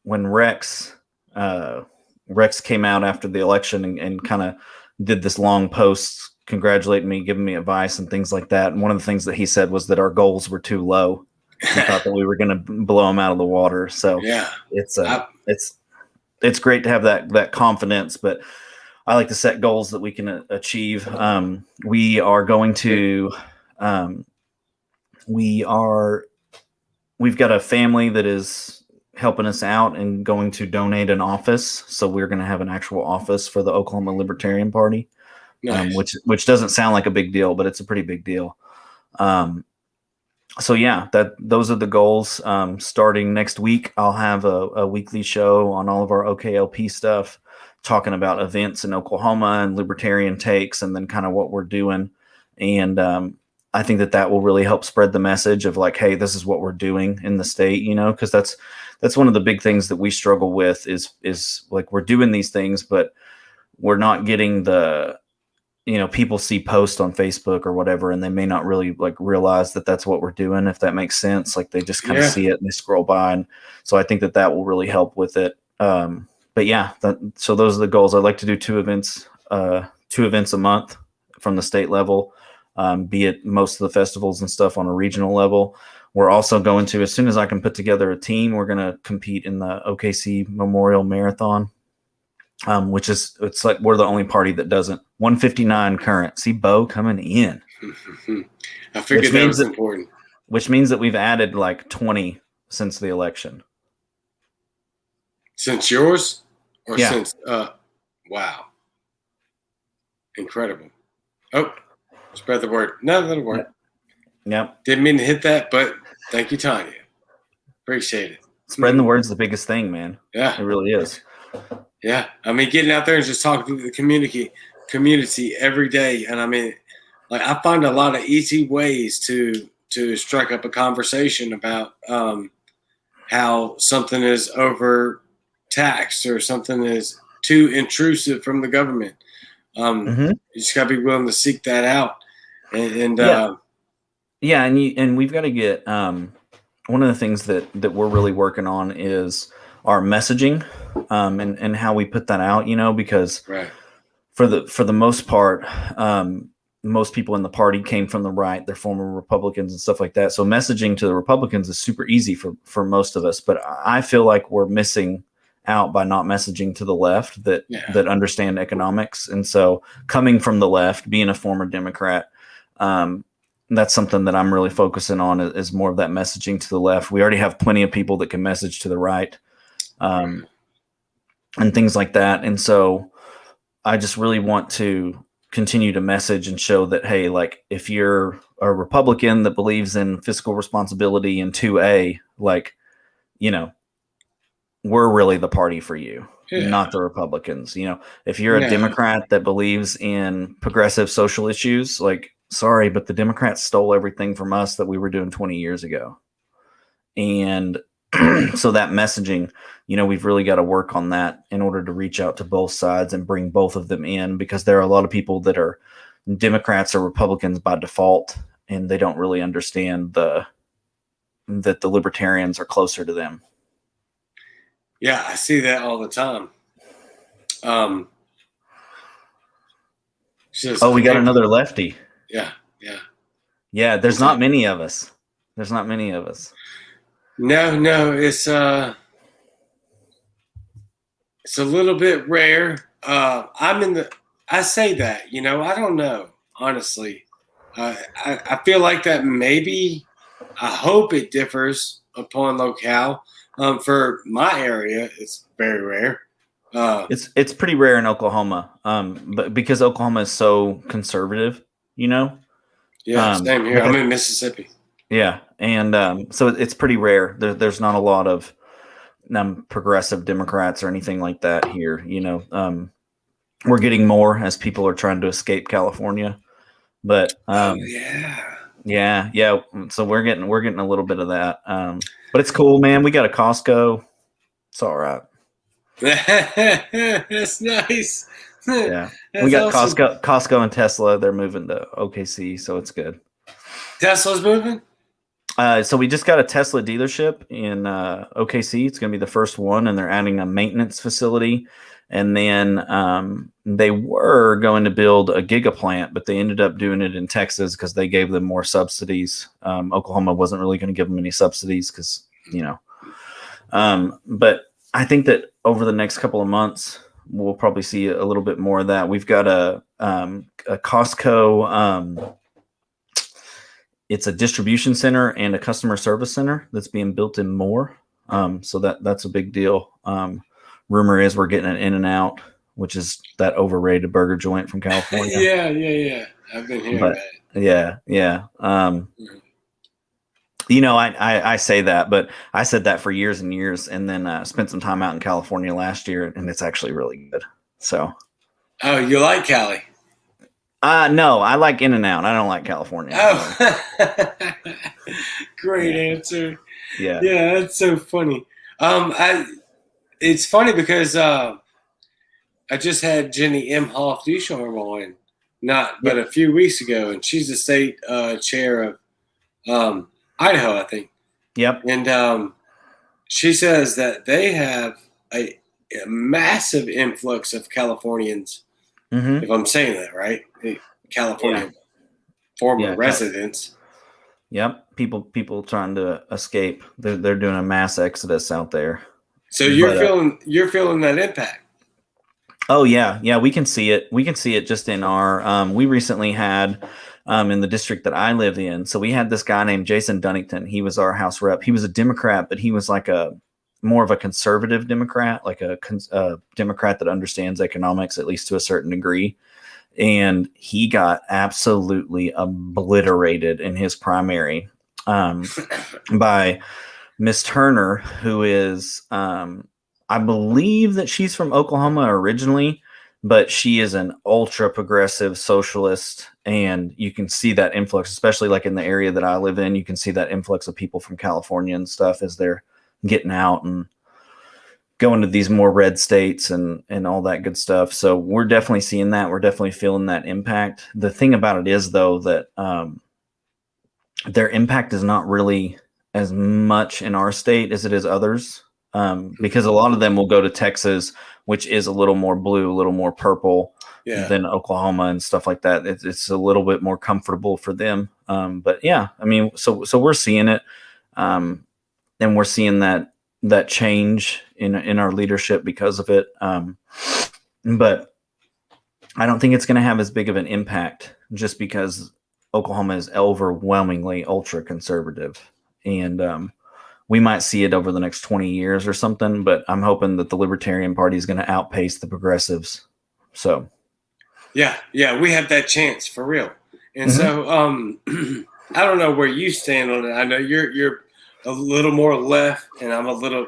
when Rex came out after the election and kind of did this long post congratulating me, giving me advice and things like that. And one of the things that he said was that our goals were too low. He thought that we were going to blow him out of the water. So yeah, it's great to have that confidence, but I like to set goals that we can achieve. We are going to we've got a family that is helping us out and going to donate an office. So we're going to have an actual office for the Oklahoma Libertarian Party, nice. Which doesn't sound like a big deal, but it's a pretty big deal. So yeah, those are the goals. Starting next week, I'll have a weekly show on all of our OKLP stuff, talking about events in Oklahoma and libertarian takes, and then kind of what we're doing. And I think that will really help spread the message of like, hey, this is what we're doing in the state, because that's one of the big things that we struggle with is like we're doing these things, but we're not getting the, people see posts on Facebook or whatever, and they may not really like realize that that's what we're doing, if that makes sense. Like they just kind of see it and they scroll by. And so I think that will really help with it. But yeah, so those are the goals. I'd like to do two events a month from the state level. Be it most of the festivals and stuff on a regional level. We're also going to, as soon as I can put together a team, we're going to compete in the OKC Memorial Marathon, it's like we're the only party that doesn't. 159 current. See Bo coming in. I figured that was important. Which means that we've added like 20 since the election. Since yours? Or since, wow. Incredible. Oh. Spread the word. No, that'll work. Yep. Didn't mean to hit that, but thank you, Tanya. Appreciate it. Spreading the word's the biggest thing, man. Yeah. It really is. Yeah. I mean, getting out there and just talking to the community every day. And I mean, like I find a lot of easy ways to strike up a conversation about how something is overtaxed or something is too intrusive from the government. You just gotta be willing to seek that out. And we've got to get one of the things that we're really working on is our messaging and how we put that out, because for the most part, most people in the party came from the right, they're former Republicans and stuff like that. So messaging to the Republicans is super easy for most of us, but I feel like we're missing out by not messaging to the left that understand economics. And so coming from the left, being a former Democrat, that's something that I'm really focusing on is more of that messaging to the left. We already have plenty of people that can message to the right, and things like that. And so I just really want to continue to message and show that, hey, like if you're a Republican that believes in fiscal responsibility and 2A, like, we're really the party for you, not the Republicans. If you're a Democrat that believes in progressive social issues, like, sorry, but the Democrats stole everything from us that we were doing 20 years ago. And so that messaging, we've really got to work on that in order to reach out to both sides and bring both of them in, because there are a lot of people that are Democrats or Republicans by default, and they don't really understand that the libertarians are closer to them. Yeah, I see that all the time. We got another lefty. Yeah. There's not many of us. No, it's a little bit rare. I say that, I don't know, honestly. I feel like that maybe, I hope it differs upon locale. For my area, it's very rare. It's pretty rare in Oklahoma, but because Oklahoma is so conservative, Yeah, same here. I'm in Mississippi. Yeah, and so it's pretty rare. There's not a lot of progressive Democrats or anything like that here. We're getting more as people are trying to escape California, but Yeah, yeah. So we're getting a little bit of that. But it's cool, man. We got a Costco. It's all right. That's nice. Yeah. We That's got awesome. Costco and Tesla. They're moving to OKC, so it's good. Tesla's moving? So we just got a Tesla dealership in OKC. It's going to be the first one, and they're adding a maintenance facility. And then they were going to build a giga plant, but they ended up doing it in Texas because they gave them more subsidies. Oklahoma wasn't really going to give them any subsidies because, you know. But I think that over the next couple of months, we'll probably see a little bit more of that. We've got a Costco. It's a distribution center and a customer service center that's being built in Moore. So that's a big deal. Rumor is we're getting an In-N-Out, which is that overrated burger joint from California. Yeah. I've been hearing that. Yeah. You know, I say that, but I said that for years and years, and then spent some time out in California last year, and it's actually really good. So. Oh, you like Cali? No, I like In-N-Out. I don't like California. Oh, great answer. Yeah, that's so funny. It's funny because I just had Jenny M. Hoff Ducharme on, but a few weeks ago, and she's the state chair of Idaho, I think. Yep. And she says that they have a massive influx of Californians. Mm-hmm. If I'm saying that right, California former residents. Yep, people trying to escape. They're doing a mass exodus out there. So you're feeling that impact. Oh yeah, we can see it. We can see it just in our. We recently had in the district that I live in. So we had this guy named Jason Dunnington. He was our House rep. He was a Democrat, but he was like more of a conservative Democrat, like a Democrat that understands economics, at least to a certain degree. And he got absolutely obliterated in his primary by Miss Turner, who is, I believe that she's from Oklahoma originally, but she is an ultra progressive socialist. And you can see that influx, especially like in the area that I live in. You can see that influx of people from California and stuff as they're getting out and going to these more red states and all that good stuff. So we're definitely seeing that. We're definitely feeling that impact. The thing about it is, though, that their impact is not really as much in our state as it is others, because a lot of them will go to Texas, which is a little more blue, a little more purple than Oklahoma and stuff like that. It's a little bit more comfortable for them. But yeah, I mean, so we're seeing it. And we're seeing that change in our leadership because of it. But I don't think it's going to have as big of an impact just because Oklahoma is overwhelmingly ultra conservative. And we might see it over the next 20 years or something, but I'm hoping that the Libertarian Party is going to outpace the progressives. So. Yeah, we have that chance for real. And so I don't know where you stand on it. I know you're a little more left, and I'm a little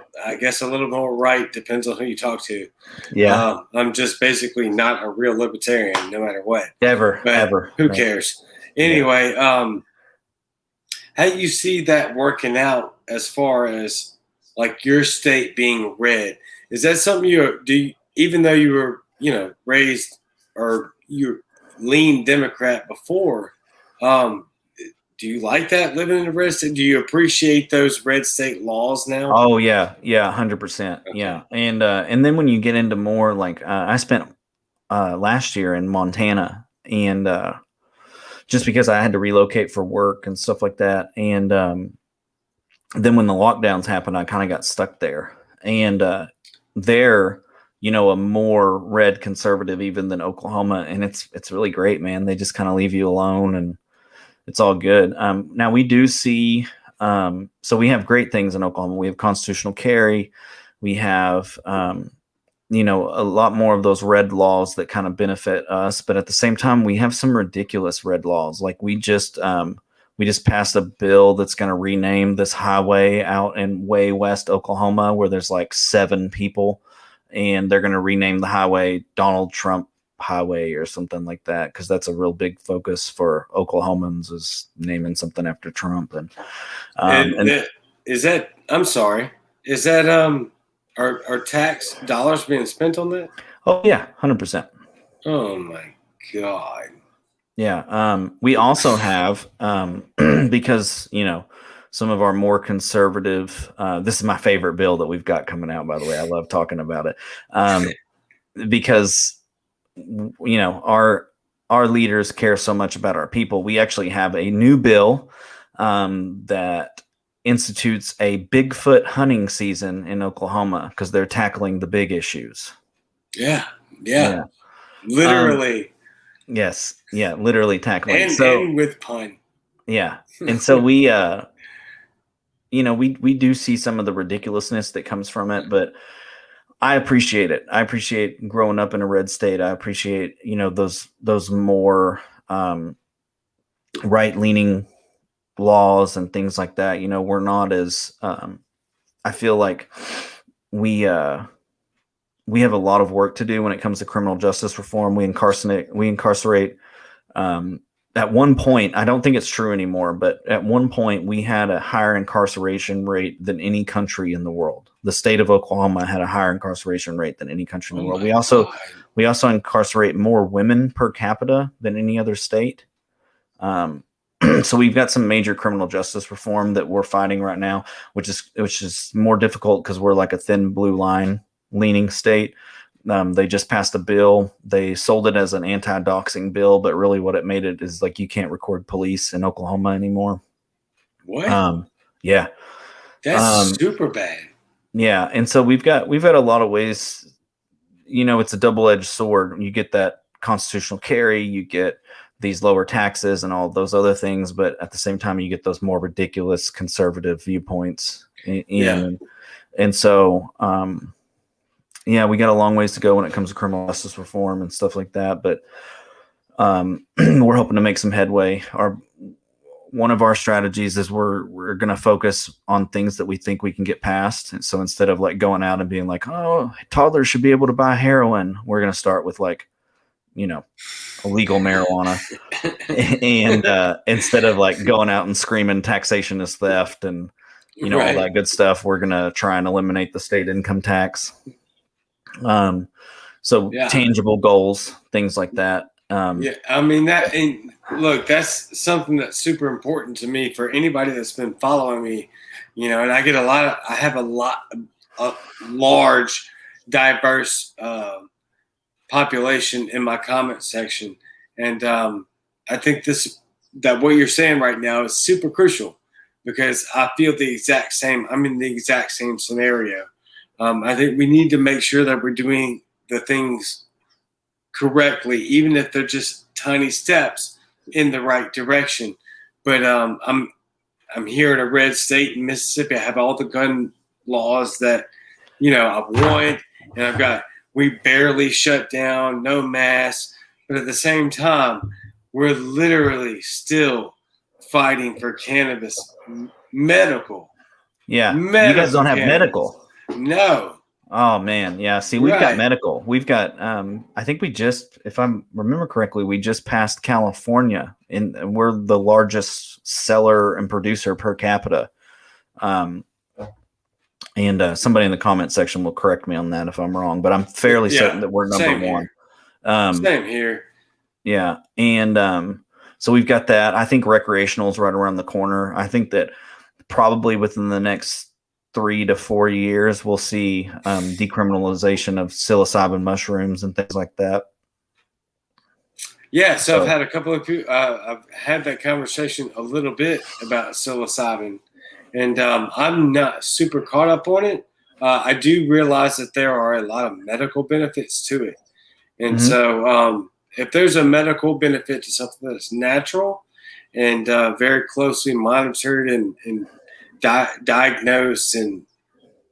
more right. Depends on who you talk to. Yeah, I'm just basically not a real libertarian, no matter what. Ever. Who cares? Anyway, how do you see that working out as far as like your state being red? Is that something even though you were raised or you lean Democrat before? Do you like that living in a red state? Do you appreciate those red state laws now? Oh yeah, 100%. Okay. Yeah, and then when you get into more like I spent last year in Montana, and just because I had to relocate for work and stuff like that, and then when the lockdowns happened, I kind of got stuck there, and they're a more red conservative even than Oklahoma, and it's really great, man. They just kind of leave you alone and it's all good. Now we do see, so we have great things in Oklahoma. We have constitutional carry. We have, a lot more of those red laws that kind of benefit us. But at the same time, we have some ridiculous red laws. Like we just passed a bill that's going to rename this highway out in way west Oklahoma, where there's like 7 people, and they're going to rename the highway Donald Trump highway or something like that, because that's a real big focus for Oklahomans, is naming something after Trump. Is that? I'm sorry. Is that are tax dollars being spent on that? Oh yeah, 100%. Oh my God. Yeah. We also have, because, some of our more conservative, this is my favorite bill that we've got coming out, by the way. I love talking about it. Because, our leaders care so much about our people. We actually have a new bill that institutes a Bigfoot hunting season in Oklahoma, because they're tackling the big issues. Yeah. Yeah. Literally. Yes. Yeah. Literally tackling. And with pun. Yeah. And so we do see some of the ridiculousness that comes from it, but I appreciate it. I appreciate growing up in a red state. I appreciate, those more right-leaning laws and things like that. We're not as I feel like we have a lot of work to do when it comes to criminal justice reform. We incarcerate at one point, I don't think it's true anymore, but at one point we had a higher incarceration rate than any country in the world. The state of Oklahoma had a higher incarceration rate than any country in the world. We also incarcerate more women per capita than any other state. So we've got some major criminal justice reform that we're fighting right now, which is more difficult because we're like a thin blue line leaning state. They just passed a bill. They sold it as an anti-doxing bill, but really what it made it is like you can't record police in Oklahoma anymore. What? Yeah. That's super bad. Yeah. And so we've had a lot of ways, it's a double-edged sword. You get that constitutional carry, you get these lower taxes and all those other things, but at the same time, you get those more ridiculous conservative viewpoints. And so, yeah, we got a long ways to go when it comes to criminal justice reform and stuff like that. But we're hoping to make some headway. One of our strategies is we're going to focus on things that we think we can get past. And so instead of like going out and being like, oh, toddlers should be able to buy heroin, we're going to start with like, illegal marijuana. And instead of like going out and screaming taxation is theft and, all that good stuff, we're going to try and eliminate the state income tax. Tangible goals, things like that. I mean that's something that's super important to me for anybody that's been following me, and I have a large, diverse population in my comment section. And I think that what you're saying right now is super crucial, because I feel the exact same. I'm in the exact same scenario. I think we need to make sure that we're doing the things correctly, even if they're just tiny steps in the right direction. But I'm here in a red state in Mississippi. I have all the gun laws that I want, and we barely shut down, no masks. But at the same time, we're literally still fighting for cannabis medical. Yeah, you guys don't have medical. No. Oh man, yeah. See, we've got medical. We've got. I think if I remember correctly, we just passed California, and we're the largest seller and producer per capita. And somebody in the comment section will correct me on that if I'm wrong, but I'm fairly certain that we're number one. Same here. Yeah, and so we've got that. I think recreational is right around the corner. I think that probably within the next 3 to 4 years, we'll see decriminalization of psilocybin mushrooms and things like that. Yeah, so I've had a couple of people. I've had that conversation a little bit about psilocybin, and I'm not super caught up on it. I do realize that there are a lot of medical benefits to it, and so if there's a medical benefit to something that's natural and very closely monitored and diagnosed and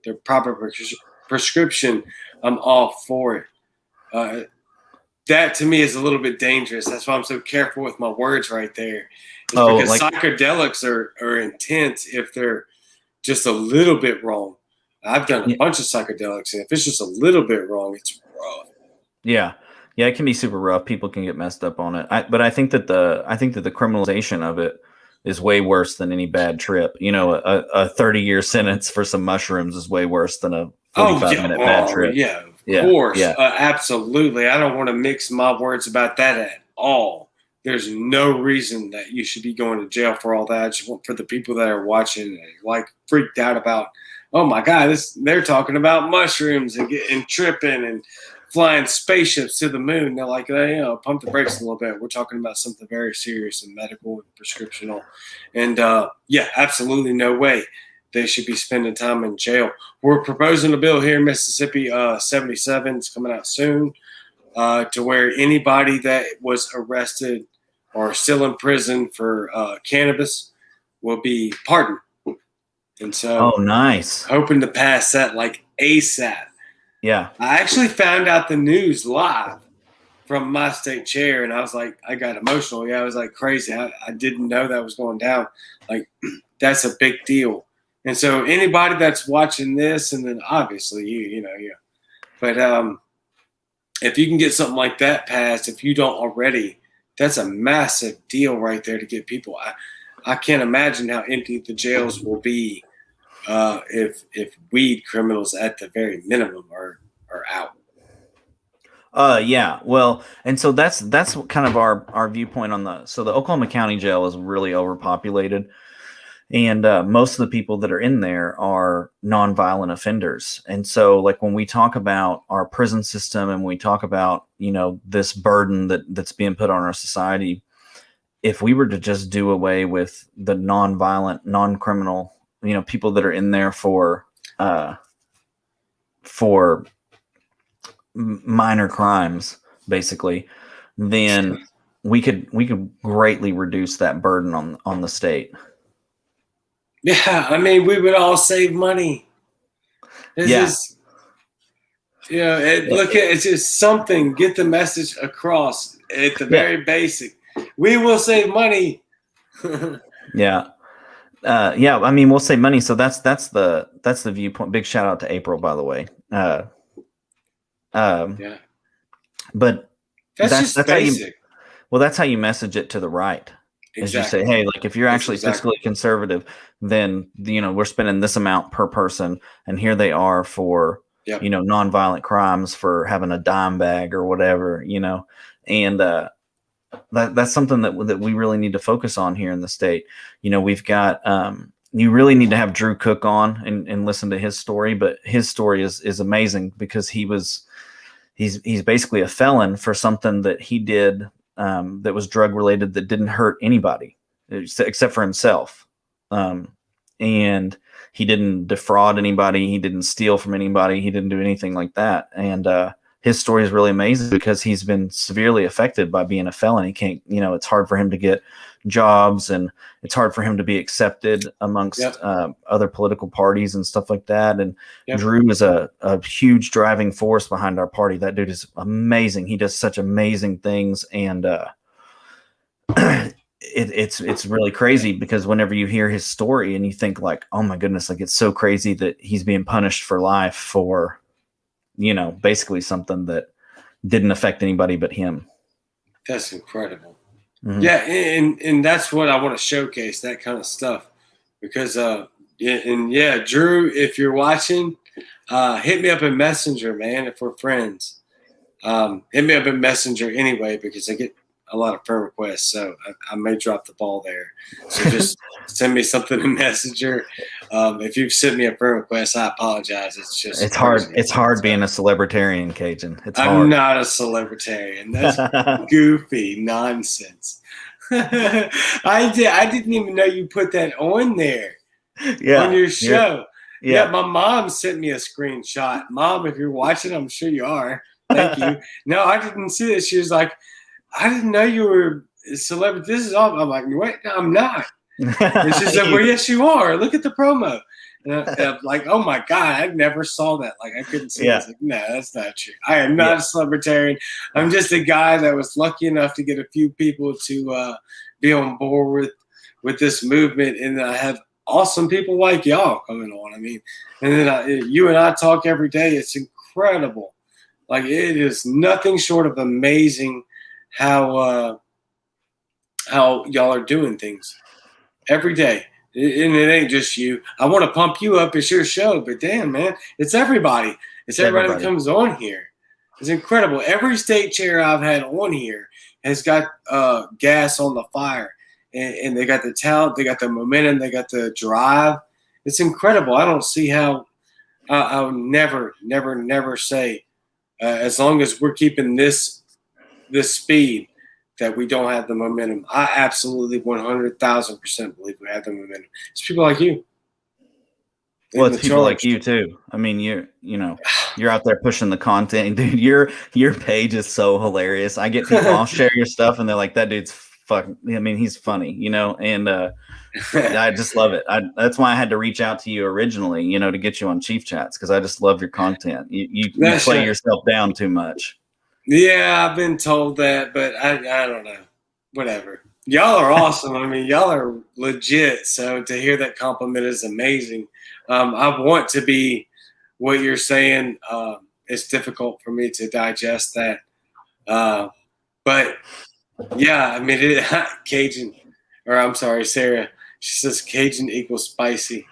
the proper prescription, I'm all for it. That to me is a little bit dangerous. That's why I'm so careful with my words right there. Because psychedelics are intense if they're just a little bit wrong. I've done a bunch of psychedelics, and if it's just a little bit wrong, it's rough. Yeah. Yeah, it can be super rough. People can get messed up on it. But I think that the criminalization of it is way worse than any bad trip. You know, a 30-year sentence for some mushrooms is way worse than a Oh 45 yeah, minute bad oh trip. yeah, of Yeah, course, yeah. absolutely. I don't want to mix my words about that at all. There's no reason that you should be going to jail for all that. I just want for the people that are watching, like freaked out about, oh my God, they're talking about mushrooms and getting tripping and flying spaceships to the moon. They're like, pump the brakes a little bit. We're talking about something very serious and medical and prescriptional, and yeah, absolutely no way they should be spending time in jail. We're proposing a bill here in Mississippi, 77. It's coming out soon, to where anybody that was arrested or still in prison for cannabis will be pardoned. And so, Oh, nice. hoping to pass that like ASAP. Yeah. I actually found out the news live from my state chair, and I was like, I got emotional. Yeah, I was like crazy. I didn't know that was going down. Like, that's a big deal. And so anybody that's watching this, and then obviously you know, yeah. But if you can get something like that passed, if you don't already, that's a massive deal right there to get people. I can't imagine how empty the jails will be if weed criminals at the very minimum are out. Yeah. Well, and so that's kind of our viewpoint on the Oklahoma County Jail is really overpopulated. And most of the people that are in there are nonviolent offenders. And so, like, when we talk about our prison system and we talk about, you know, this burden that's being put on our society, if we were to just do away with the nonviolent, non-criminal, you know, people that are in there for minor crimes, basically, then we could greatly reduce that burden on the state. Yeah, I mean, we would all save money. It's it's just something. Get the message across at the very basic. We will save money. Yeah. I mean, we'll save money. So that's the viewpoint. Big shout out to April, by the way. Yeah. But that's just basic. That's how you message it to the right. Exactly. As you say, hey, like, if you're actually fiscally conservative, then, you know, we're spending this amount per person, and here they are for, you know, nonviolent crimes for having a dime bag or whatever, you know, and that's something that we really need to focus on here in the state. You know, we've got you really need to have Drew Cook on and listen to his story, but his story is amazing because he's basically a felon for something that he did. That was drug related that didn't hurt anybody except for himself. And he didn't defraud anybody. He didn't steal from anybody. He didn't do anything like that. And his story is really amazing because he's been severely affected by being a felon. He can't, you know, it's hard for him to get jobs, and it's hard for him to be accepted amongst other political parties and stuff like that. And Drew is a huge driving force behind our party. That dude is amazing. He does such amazing things. And it's really crazy because whenever you hear his story and you think like, oh my goodness, like, it's so crazy that he's being punished for life for, you know, basically something that didn't affect anybody but him. That's incredible. Mm-hmm. Yeah, and that's what I want to showcase, that kind of stuff, because Drew, if you're watching, hit me up in Messenger, man. If we're friends, hit me up in Messenger anyway, because I get a lot of friend requests, so I may drop the ball there. So just send me something in Messenger. If you've sent me a friend request, I apologize. It's hard. It's hard being a celebritarian, Cajun. I'm not a celebritarian. That's goofy nonsense. I didn't even know you put that on there. On your show. Yeah, my mom sent me a screenshot. Mom, if you're watching, I'm sure you are. Thank you. No, I didn't see it. She was like, I didn't know you were a celebrity. This is all. I'm like, wait, no, I'm not. And she said, well, yes, you are. Look at the promo. And I'm like, oh my God, I never saw that. Like, I couldn't see it. I was like, no, that's not true. I am not a celebritarian. I'm just a guy that was lucky enough to get a few people to be on board with this movement. And I have awesome people like y'all coming on. I mean, and then you and I talk every day. It's incredible Like, it is nothing short of amazing how y'all are doing things every day. And it ain't just you. I want to pump you up. It's your show, but damn, man, it's everybody. It's everybody that comes on here. It's incredible. Every state chair I've had on here has got gas on the fire, and they got the talent, they got the momentum, they got the drive. It's incredible. I don't see how. I'll never, never, never say, as long as we're keeping this speed, that we don't have the momentum. I absolutely 100,000% believe we have the momentum. It's people like you. Well, it's people like you too. I mean, you're out there pushing the content, dude. Your page is so hilarious. I get people, I'll share your stuff, and they're like, "That dude's fucking." I mean, he's funny, and I just love it. That's why I had to reach out to you originally, to get you on Chief Chats, because I just love your content. You play yourself down too much. Yeah, I've been told that, but I don't know. Whatever. Y'all are awesome. I mean, y'all are legit. So to hear that compliment is amazing. I want to be what you're saying. It's difficult for me to digest that. But yeah, I mean, Cajun, or I'm sorry, Sarah, she says Cajun equals spicy.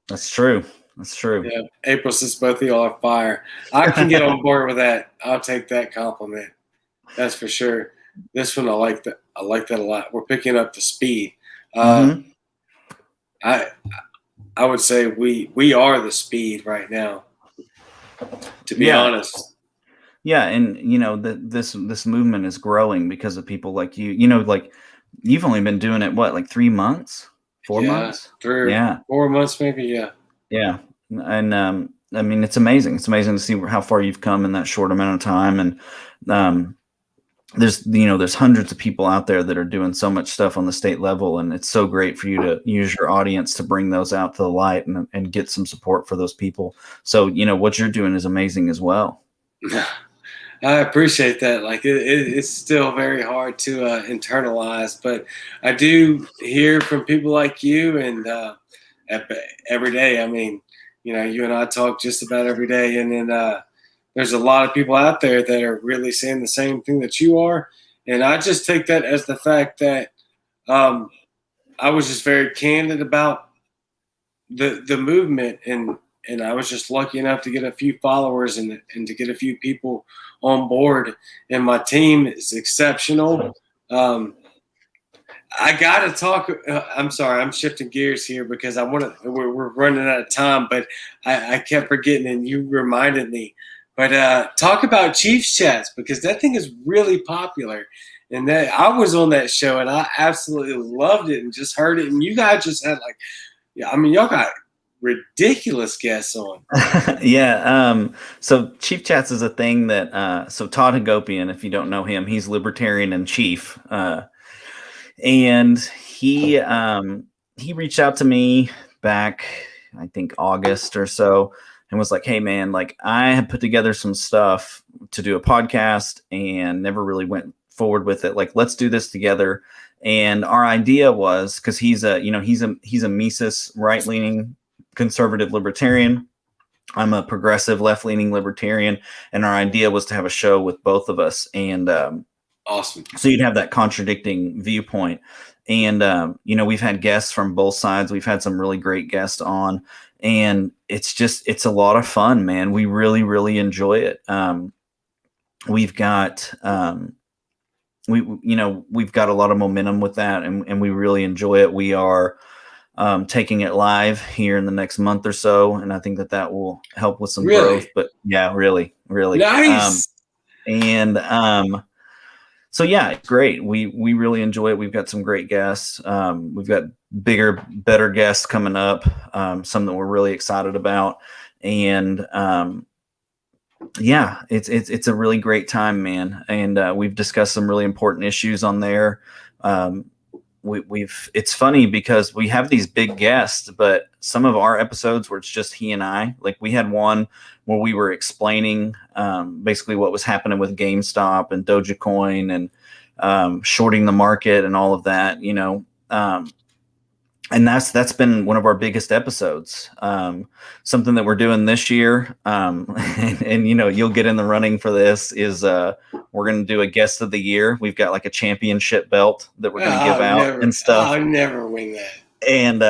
That's true. That's true. Yeah, April says both of y'all are fire. I can get on board with that. I'll take that compliment. That's for sure. This one, I like that. I like that a lot. We're picking up the speed. I would say we are the speed right now, to be honest. Yeah, and this movement is growing because of people like you. Like, you've only been doing it like 3 months, 4 months, 4 months maybe. Yeah, and I mean, it's amazing. It's amazing to see how far you've come in that short amount of time, and there's hundreds of people out there that are doing so much stuff on the state level, and it's so great for you to use your audience to bring those out to the light and get some support for those people. So what you're doing is amazing as well. I appreciate that. Like, it's still very hard to internalize, but I do hear from people like you, and every day. I mean, you and I talk just about every day, and then there's a lot of people out there that are really saying the same thing that you are, and I just take that as the fact that I was just very candid about the movement, and I was just lucky enough to get a few followers and to get a few people on board, and my team is exceptional. I got to talk. I'm sorry, I'm shifting gears here because we're running out of time, but I kept forgetting, and you reminded me. But talk about Chiefs Chats, because that thing is really popular. And that I was on that show, and I absolutely loved it and just heard it. And you guys just had y'all got ridiculous guests on. Yeah. So Chief Chats is a thing that so Todd Hagopian, if you don't know him, he's Libertarian in Chief. And he reached out to me back, I think, August or so, and was like, "Hey man, like, I have put together some stuff to do a podcast and never really went forward with it. Like, let's do this together." And our idea was, because he's a Mises right-leaning conservative libertarian. I'm a progressive left-leaning libertarian, and our idea was to have a show with both of us. And awesome. So you'd have that contradicting viewpoint. And, we've had guests from both sides. We've had some really great guests on, and it's a lot of fun, man. We really, really enjoy it. We've got, we've got a lot of momentum with that, and we really enjoy it. We are taking it live here in the next month or so, and I think that will help with some growth. But yeah, really, really nice. So yeah, it's great. We really enjoy it. We've got some great guests. We've got bigger, better guests coming up. Some that we're really excited about, and yeah, it's a really great time, man. And we've discussed some really important issues on there. It's funny because we have these big guests, but some of our episodes where it's just he and I, like, we had one where we were explaining basically what was happening with GameStop and Dogecoin and shorting the market and all of that, And that's been one of our biggest episodes. Something that we're doing this year, and you'll get in the running for this, is we're going to do a guest of the year. We've got like a championship belt that we're going to give out and stuff. I'll never win that. And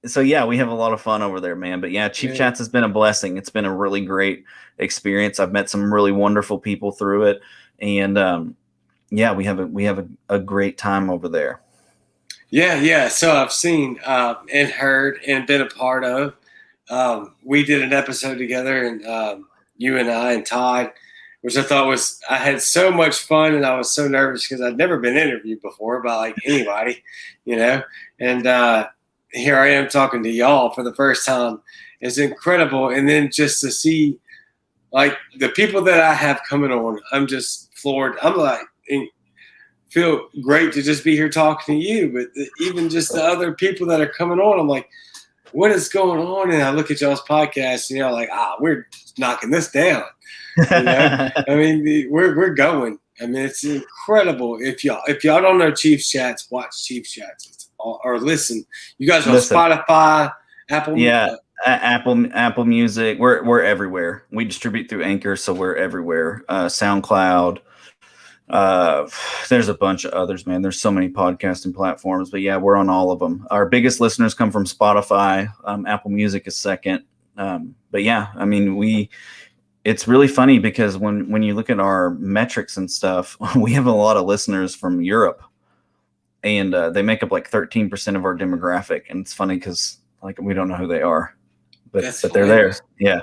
so yeah, we have a lot of fun over there, man. But yeah, Chief Chats has been a blessing. It's been a really great experience. I've met some really wonderful people through it, and yeah, we have a great time over there. Yeah. So I've seen and heard and been a part of. We did an episode together, and you and I and Todd, which I had so much fun, and I was so nervous because I'd never been interviewed before by like anybody, and here I am talking to y'all for the first time. It's incredible. And then just to see like the people that I have coming on, I'm just floored. I'm like, feel great to just be here talking to you, but even just the other people that are coming on, I'm like, what is going on? And I look at y'all's podcast, and like, we're knocking this down. I mean, we're going. I mean, it's incredible. If y'all don't know Chiefs Chats, watch Chiefs Chats or listen. You guys are on Spotify, Apple. Yeah, Apple Music. We're everywhere. We distribute through Anchor, so we're everywhere. SoundCloud. There's a bunch of others, man. There's so many podcasting platforms, but yeah, we're on all of them. Our biggest listeners come from Spotify. Apple Music is second. But yeah, I mean, it's really funny because when you look at our metrics and stuff, we have a lot of listeners from Europe, and they make up like 13% of our demographic. And it's funny because like we don't know who they are, but they're there. Yeah.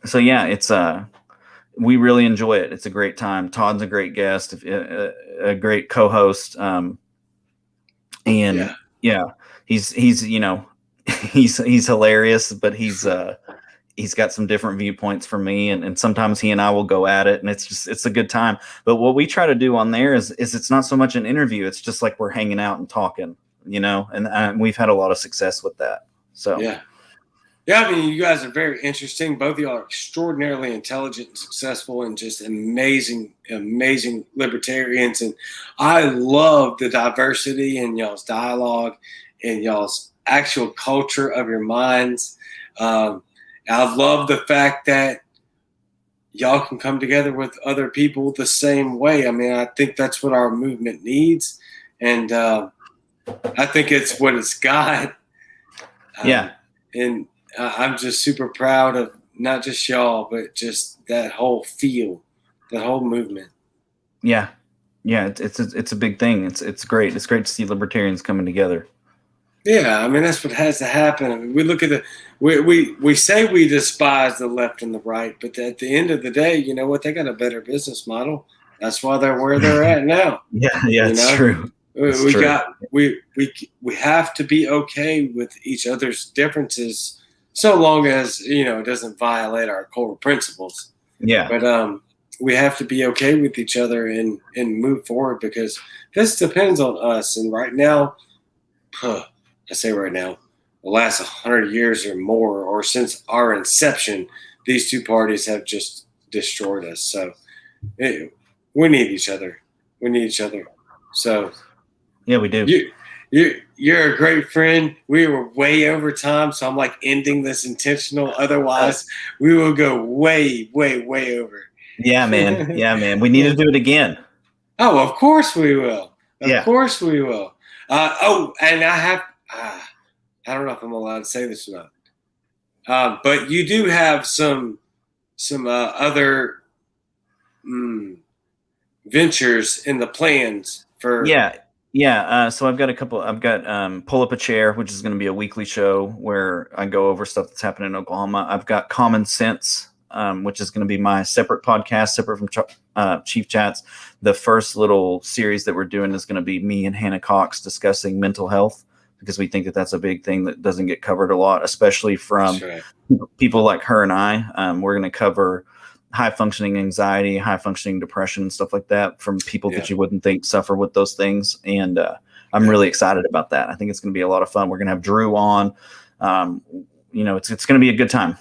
So yeah, it's we really enjoy it. It's a great time. Todd's a great guest, a great co-host. And yeah, he's he's hilarious, but he's got some different viewpoints from me, and sometimes he and I will go at it, and it's a good time. But what we try to do on there is it's not so much an interview. It's just like we're hanging out and talking, and we've had a lot of success with that. So yeah, I mean, you guys are very interesting. Both of y'all are extraordinarily intelligent and successful and just amazing libertarians. And I love the diversity in y'all's dialogue and y'all's actual culture of your minds. I love the fact that y'all can come together with other people the same way. I mean, I think that's what our movement needs. And I think it's what it's got. And I'm just super proud of not just y'all, but just that whole that whole movement. Yeah. It's a big thing. It's great. It's great to see libertarians coming together. Yeah, I mean that's what has to happen. I mean, we look at we say we despise the left and the right, but at the end of the day, you know what? They got a better business model. That's why they're where they're at now. It's true. We have to be okay with each other's differences. So long as, it doesn't violate our core principles. Yeah. But we have to be okay with each other and move forward because this depends on us. And right now, I say right now, the last 100 years or more, or since our inception, these two parties have just destroyed us. So we need each other. So yeah, we do. You're a great friend. We were way over time, so I'm like ending this intentional. Otherwise, we will go way, way, way over. Yeah, man. We need to do it again. Oh, of course we will. Of course we will. And I have. I don't know if I'm allowed to say this or not. But you do have some other ventures in the plans for. Yeah. So I've got Pull Up a Chair, which is going to be a weekly show where I go over stuff that's happening in Oklahoma. I've got Common Sense, which is going to be my separate podcast, separate from Chief Chats. The first little series that we're doing is going to be me and Hannah Cox discussing mental health, because we think that that's a big thing that doesn't get covered a lot, especially from people like her and I. We're going to cover high functioning anxiety, high functioning depression, and stuff like that from people that you wouldn't think suffer with those things. And I'm really excited about that. I think it's going to be a lot of fun. We're going to have Drew on. It's going to be a good time.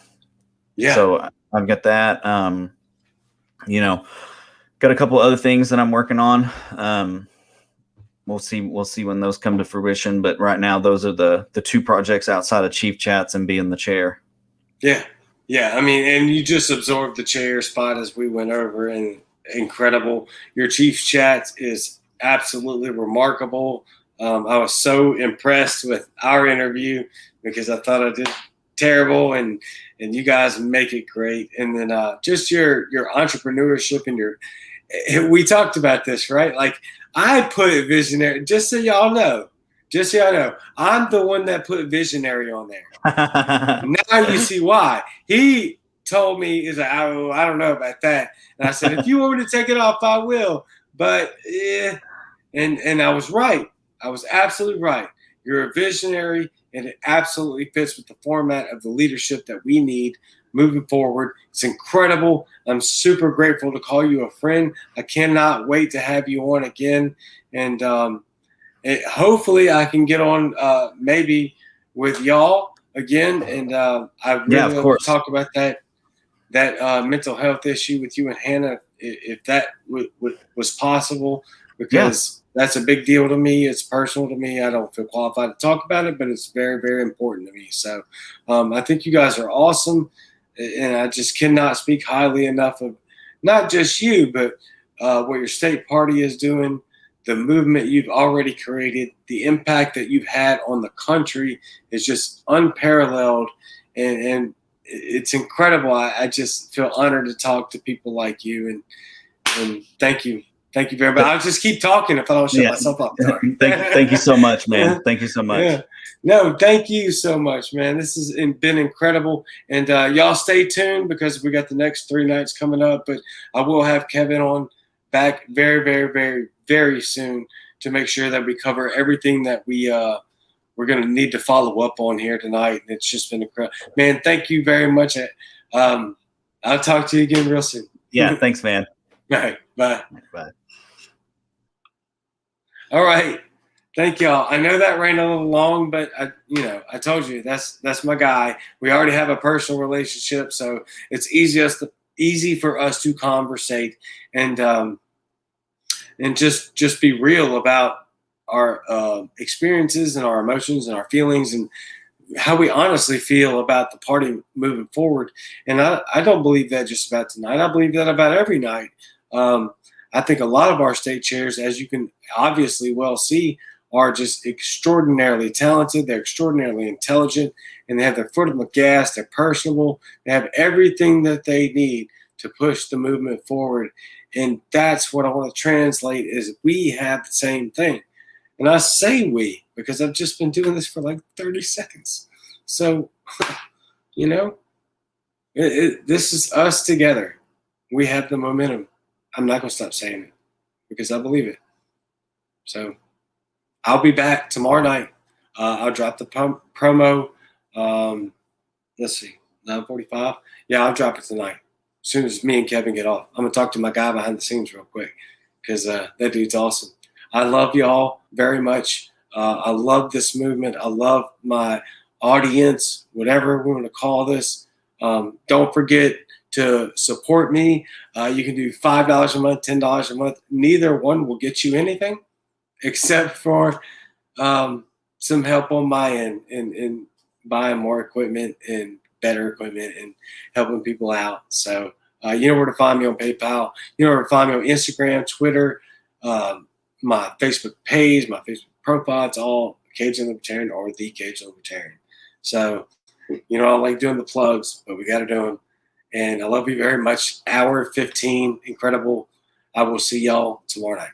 Yeah. So I've got that. Got a couple other things that I'm working on. we'll see when those come to fruition. But right now, those are the two projects outside of Chief Chats and being the chair. Yeah. I mean, and you just absorbed the chair spot as we went over, and incredible. Your Chief Chats is absolutely remarkable. I was so impressed with our interview because I thought I did terrible, and you guys make it great. And then just your entrepreneurship and we talked about this, right? Like, I put visionary, just so y'all know, I'm the one that put visionary on there. Now you see why. He told me, is like, I don't know about that. And I said, if you want me to take it off, I will. But yeah, and I was right. I was absolutely right. You're a visionary, and it absolutely fits with the format of the leadership that we need moving forward. It's incredible. I'm super grateful to call you a friend. I cannot wait to have you on again. And hopefully I can get on maybe with y'all again. And I really want to talk about that mental health issue with you and Hannah, if that was possible, because that's a big deal to me. It's personal to me. I don't feel qualified to talk about it, but it's very, very important to me. So I think you guys are awesome. And I just cannot speak highly enough of not just you, but what your state party is doing, the movement you've already created, the impact that you've had on the country is just unparalleled. And it's incredible. I just feel honored to talk to people like you. And thank you. Thank you very much. I'll just keep talking if I don't shut myself up. Thank you so much, man. Thank you so much. Yeah. No, thank you so much, man. This has been incredible. And y'all stay tuned because we got the next 3 nights coming up. But I will have Kevin on back very, very, very, very soon to make sure that we cover everything that we're going to need to follow up on here tonight. And it's just been incredible. Man, thank you very much. I'll talk to you again real soon. Yeah, thanks, man. All right, bye. Bye. All right. Thank y'all. I know that ran a little long, but I told you that's my guy. We already have a personal relationship, so it's easy for us to conversate and just be real about our experiences and our emotions and our feelings and how we honestly feel about the party moving forward. And I don't believe that just about tonight. I believe that about every night. I think a lot of our state chairs, as you can obviously well see, are just extraordinarily talented. They're extraordinarily intelligent, and they have their foot on the gas. They're personable. They have everything that they need to push the movement forward. And that's what I want to translate is we have the same thing. And I say we because I've just been doing this for like 30 seconds. So, this is us together. We have the momentum. I'm not going to stop saying it because I believe it. So I'll be back tomorrow night. I'll drop the promo. Let's see, 9:45. Yeah, I'll drop it tonight as soon as me and Kevin get off. I'm going to talk to my guy behind the scenes real quick because that dude's awesome. I love y'all very much. I love this movement. I love my audience, whatever we want to call this. Don't forget to support me. You can do $5 a month, $10 a month. Neither one will get you anything except for some help on my end in buying more equipment and better equipment and helping people out. So you know where to find me on PayPal. You know where to find me on Instagram, Twitter, my Facebook page, my Facebook profile. It's all Cajun Libertarian or the Cajun Libertarian. So, I like doing the plugs, but we got to do them. And I love you very much. Hour 15, incredible. I will see y'all tomorrow night.